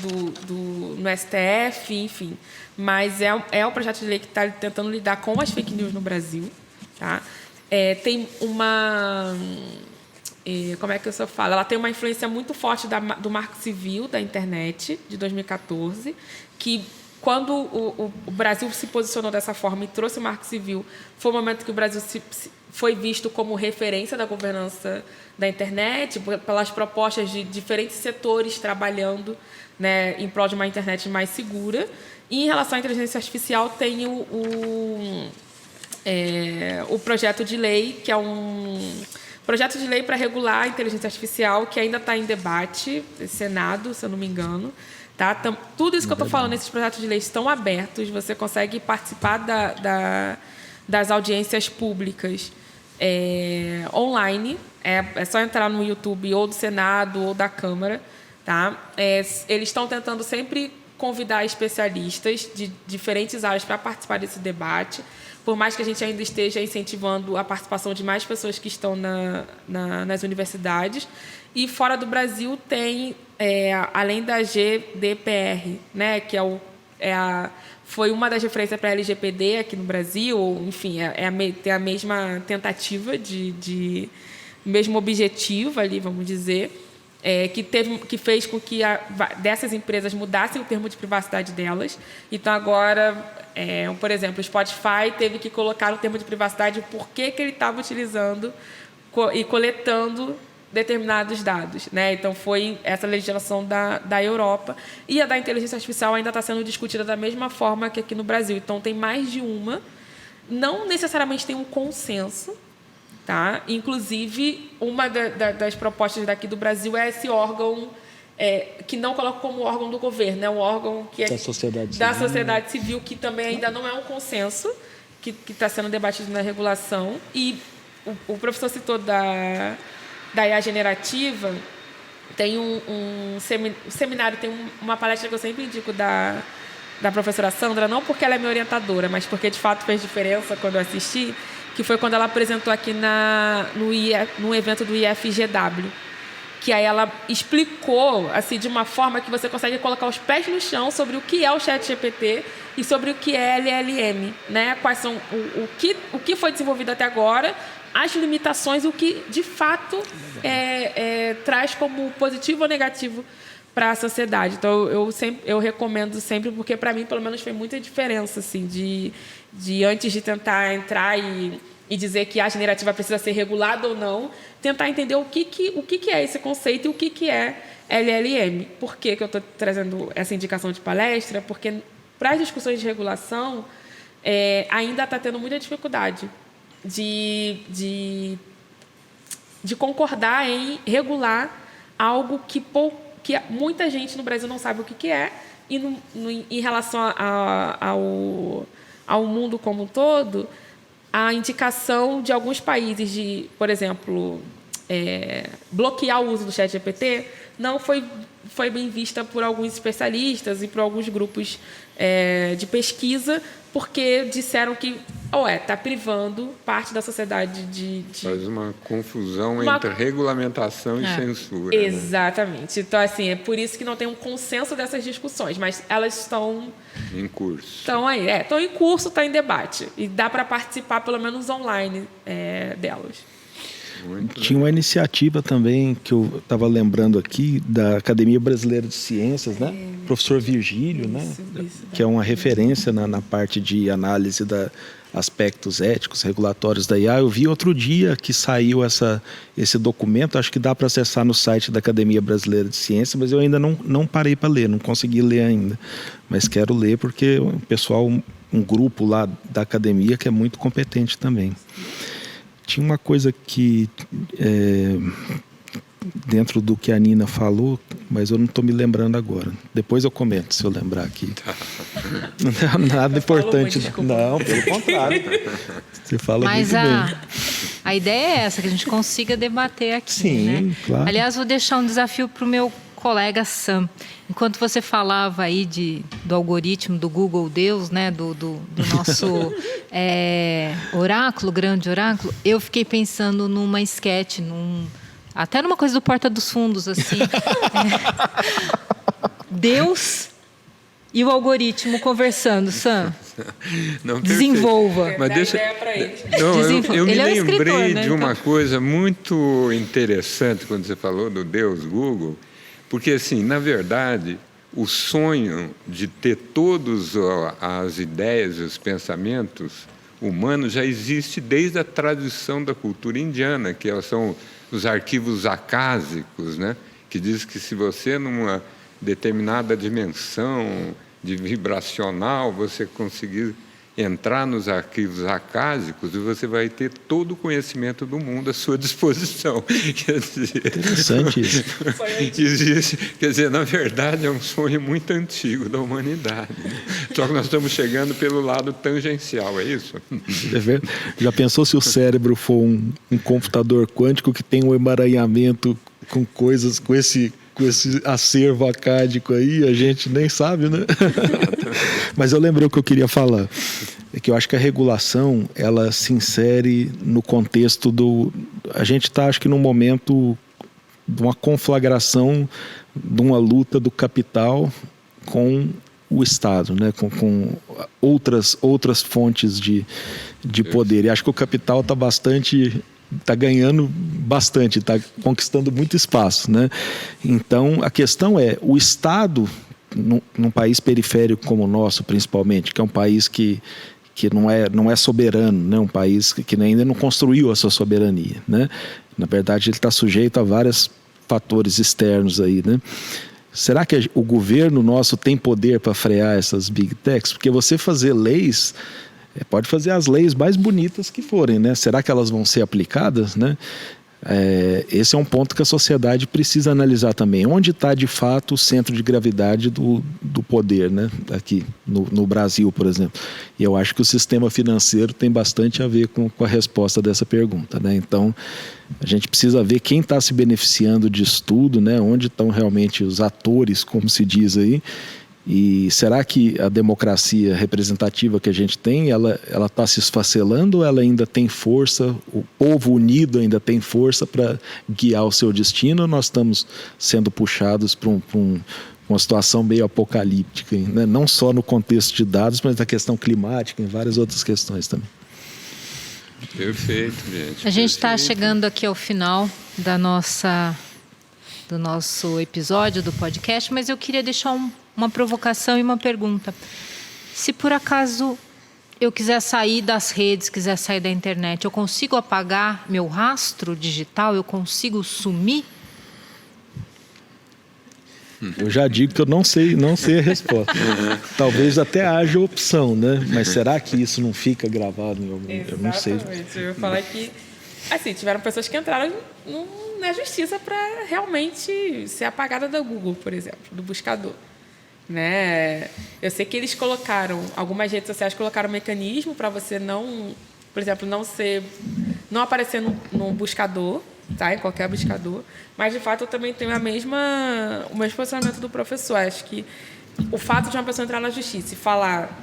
C: no STF, enfim. Mas é o projeto de lei que está tentando lidar com as fake news no Brasil. Tá? Tem uma... como é que eu só falo? Ela tem uma influência muito forte do Marco Civil da internet, de 2014, que, quando o Brasil se posicionou dessa forma e trouxe o Marco Civil, foi o momento que o Brasil foi visto como referência da governança da internet, pelas propostas de diferentes setores trabalhando, né, em prol de uma internet mais segura. E, em relação à inteligência artificial, tem o projeto de lei, que é um projeto de lei para regular a inteligência artificial, que ainda está em debate, Senado, se eu não me engano. Tá? Tudo isso que eu estou falando, esses projetos de lei estão abertos, você consegue participar das audiências públicas online, é só entrar no YouTube ou do Senado ou da Câmara. Tá? Eles estão tentando sempre convidar especialistas de diferentes áreas para participar desse debate, por mais que a gente ainda esteja incentivando a participação de mais pessoas que estão nas universidades. E fora do Brasil tem, além da GDPR, né, que foi uma das referências para a LGPD aqui no Brasil, ou, enfim, tem a mesma tentativa mesmo objetivo ali, vamos dizer, que fez com que dessas empresas mudassem o termo de privacidade delas. Então, agora, por exemplo, o Spotify teve que colocar no termo de privacidade por que ele estava utilizando e coletando determinados dados. Né? Então, foi essa legislação da Europa. E a da inteligência artificial ainda está sendo discutida da mesma forma que aqui no Brasil. Então, tem mais de uma. Não necessariamente tem um consenso. Tá? Inclusive, uma das propostas daqui do Brasil é esse órgão que não coloca como órgão do governo, é um órgão que é da sociedade civil, que também ainda não é um consenso, que está sendo debatido na regulação. E o professor citou da IA generativa, tem um seminário, tem uma palestra que eu sempre indico da professora Sandra, não porque ela é minha orientadora, mas porque, de fato, fez diferença quando eu assisti, que foi quando ela apresentou aqui no evento do IFGW, que aí ela explicou assim, de uma forma que você consegue colocar os pés no chão sobre o que é o ChatGPT e sobre o que é LLM, né? Quais são o que foi desenvolvido até agora, as limitações, o que de fato traz como positivo ou negativo para a sociedade. Então, eu recomendo sempre, porque, para mim, pelo menos, fez muita diferença, assim, de antes de tentar entrar e dizer que a generativa precisa ser regulada ou não, tentar entender o que é esse conceito e o que é LLM. Por que eu estou trazendo essa indicação de palestra? Porque, para as discussões de regulação, ainda está tendo muita dificuldade de concordar em regular algo que muita gente no Brasil não sabe o que é, e em relação ao mundo como um todo, a indicação de alguns países de, por exemplo, bloquear o uso do ChatGPT não foi bem vista por alguns especialistas e por alguns grupos de pesquisa, porque disseram que está privando parte da sociedade de...
B: Faz uma confusão entre regulamentação e censura.
C: Exatamente. Né? Então, assim, é por isso que não tem um consenso dessas discussões, mas elas estão...
B: Em curso.
C: Estão aí, estão em curso, estão em debate. E dá para participar, pelo menos online, delas.
D: Tinha uma iniciativa também que eu estava lembrando aqui da Academia Brasileira de Ciências, né? Professor Virgílio, né? Que é uma referência na parte de análise de aspectos éticos, regulatórios da IA. Eu vi outro dia que saiu esse documento, acho que dá para acessar no site da Academia Brasileira de Ciências, mas eu ainda não parei para ler, não consegui ler ainda. Mas quero ler porque o pessoal, um grupo lá da academia que é muito competente também. Tinha uma coisa que, dentro do que a Nina falou, mas eu não estou me lembrando agora. Depois eu comento, se eu lembrar aqui. Não é nada importante. Não, pelo contrário. Você fala
A: mas
D: muito bem.
A: A ideia é essa, que a gente consiga debater aqui.
D: Sim,
A: né?
D: Claro.
A: Aliás, vou deixar um desafio para o meu colega Sam. Enquanto você falava aí do algoritmo do Google Deus, né, do nosso oráculo, grande oráculo, eu fiquei pensando numa esquete, até numa coisa do Porta dos Fundos, assim. Deus e o algoritmo conversando, Sam.
B: Não,
A: desenvolva.
B: Mas deixa... Não, eu me lembrei de uma coisa muito interessante quando você falou do Deus Google, porque, assim, na verdade, o sonho de ter todas as ideias e os pensamentos humanos já existe desde a tradição da cultura indiana, que são os arquivos acásicos, né? Que diz que se você, numa determinada dimensão de vibracional, você conseguir entrar nos arquivos acásicos e você vai ter todo o conhecimento do mundo à sua disposição. Quer dizer,
D: interessante isso.
B: Existe, quer dizer, na verdade, é um sonho muito antigo da humanidade. Só que nós estamos chegando pelo lado tangencial, é isso?
D: Já pensou se o cérebro for um computador quântico que tem um emaranhamento com coisas, com esse acervo acádico aí, a gente nem sabe, né? Mas eu lembrei o que eu queria falar, é que eu acho que a regulação, ela se insere no contexto a gente está, acho que, num momento de uma conflagração, de uma luta do capital com o Estado, né? com outras fontes de poder. E acho que o capital está ganhando bastante, está conquistando muito espaço, né? Então, a questão é, o Estado, num país periférico como o nosso, principalmente, que é um país que não é soberano, né? Um país que ainda não construiu a sua soberania, né? Na verdade, ele está sujeito a vários fatores externos aí, né? Será que o governo nosso tem poder para frear essas big techs? Porque você fazer leis... pode fazer as leis mais bonitas que forem, né? Será que elas vão ser aplicadas, né? Esse é um ponto que a sociedade precisa analisar também. Onde está, de fato, o centro de gravidade do poder, né? Aqui no Brasil, por exemplo. E eu acho que o sistema financeiro tem bastante a ver com a resposta dessa pergunta, né? Então, a gente precisa ver quem está se beneficiando disso tudo, né? Onde estão realmente os atores, como se diz aí. E será que a democracia representativa que a gente tem, ela está se esfacelando ou ela ainda tem força, o povo unido ainda tem força para guiar o seu destino, ou nós estamos sendo puxados para uma situação meio apocalíptica, né? Não só no contexto de dados, mas na questão climática, em várias outras questões também.
B: Perfeito, gente.
A: A gente está chegando aqui ao final do nosso episódio do podcast, mas eu queria deixar uma provocação e uma pergunta. Se por acaso eu quiser sair das redes, quiser sair da internet, eu consigo apagar meu rastro digital? Eu consigo sumir?
D: Eu já digo que eu não sei a resposta. Talvez até haja opção, né? Mas será que isso não fica gravado em algum...
C: Exatamente.
D: Eu não sei.
C: Eu ia falar que, assim, tiveram pessoas que entraram na justiça para realmente ser apagada da Google, por exemplo, do buscador. Né? Eu sei que eles algumas redes sociais colocaram um mecanismo para você não, por exemplo, não aparecer no buscador, tá? Em qualquer buscador, mas de fato eu também tenho o mesmo posicionamento do professor. Acho que o fato de uma pessoa entrar na justiça e falar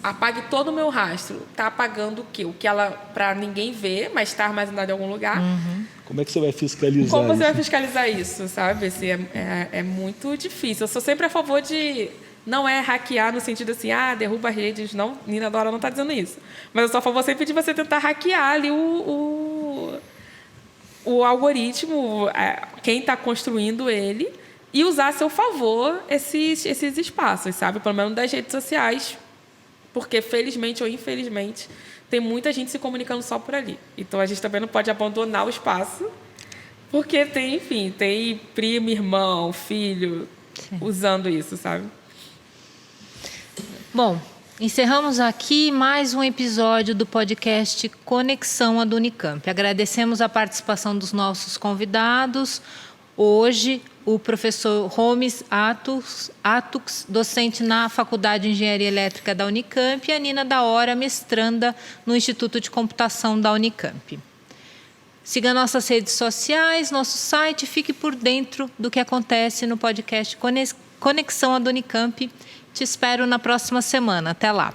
C: apague todo o meu rastro, está apagando o quê? O que ela, para ninguém ver, mas está armazenado em algum lugar.
A: Uhum.
D: Como é que você vai fiscalizar
C: Como você
D: isso?
C: vai fiscalizar isso, sabe? Assim, é muito difícil. Eu sou sempre a favor de... Não é hackear no sentido assim, derruba as redes. Não, Nina Dora não está dizendo isso. Mas eu sou a favor sempre de você tentar hackear ali o algoritmo, quem está construindo ele, e usar a seu favor esses espaços, sabe? Pelo menos das redes sociais, porque felizmente ou infelizmente tem muita gente se comunicando só por ali. Então a gente também não pode abandonar o espaço, porque tem primo, irmão, filho, sim, usando isso, sabe?
A: Bom, encerramos aqui mais um episódio do podcast Conexão da Unicamp. Agradecemos a participação dos nossos convidados. Hoje, o professor Homes Atux, docente na Faculdade de Engenharia Elétrica da Unicamp, e a Nina da Hora, mestranda no Instituto de Computação da Unicamp. Siga nossas redes sociais, nosso site, fique por dentro do que acontece no podcast Conexão Ad Unicamp. Te espero na próxima semana. Até lá!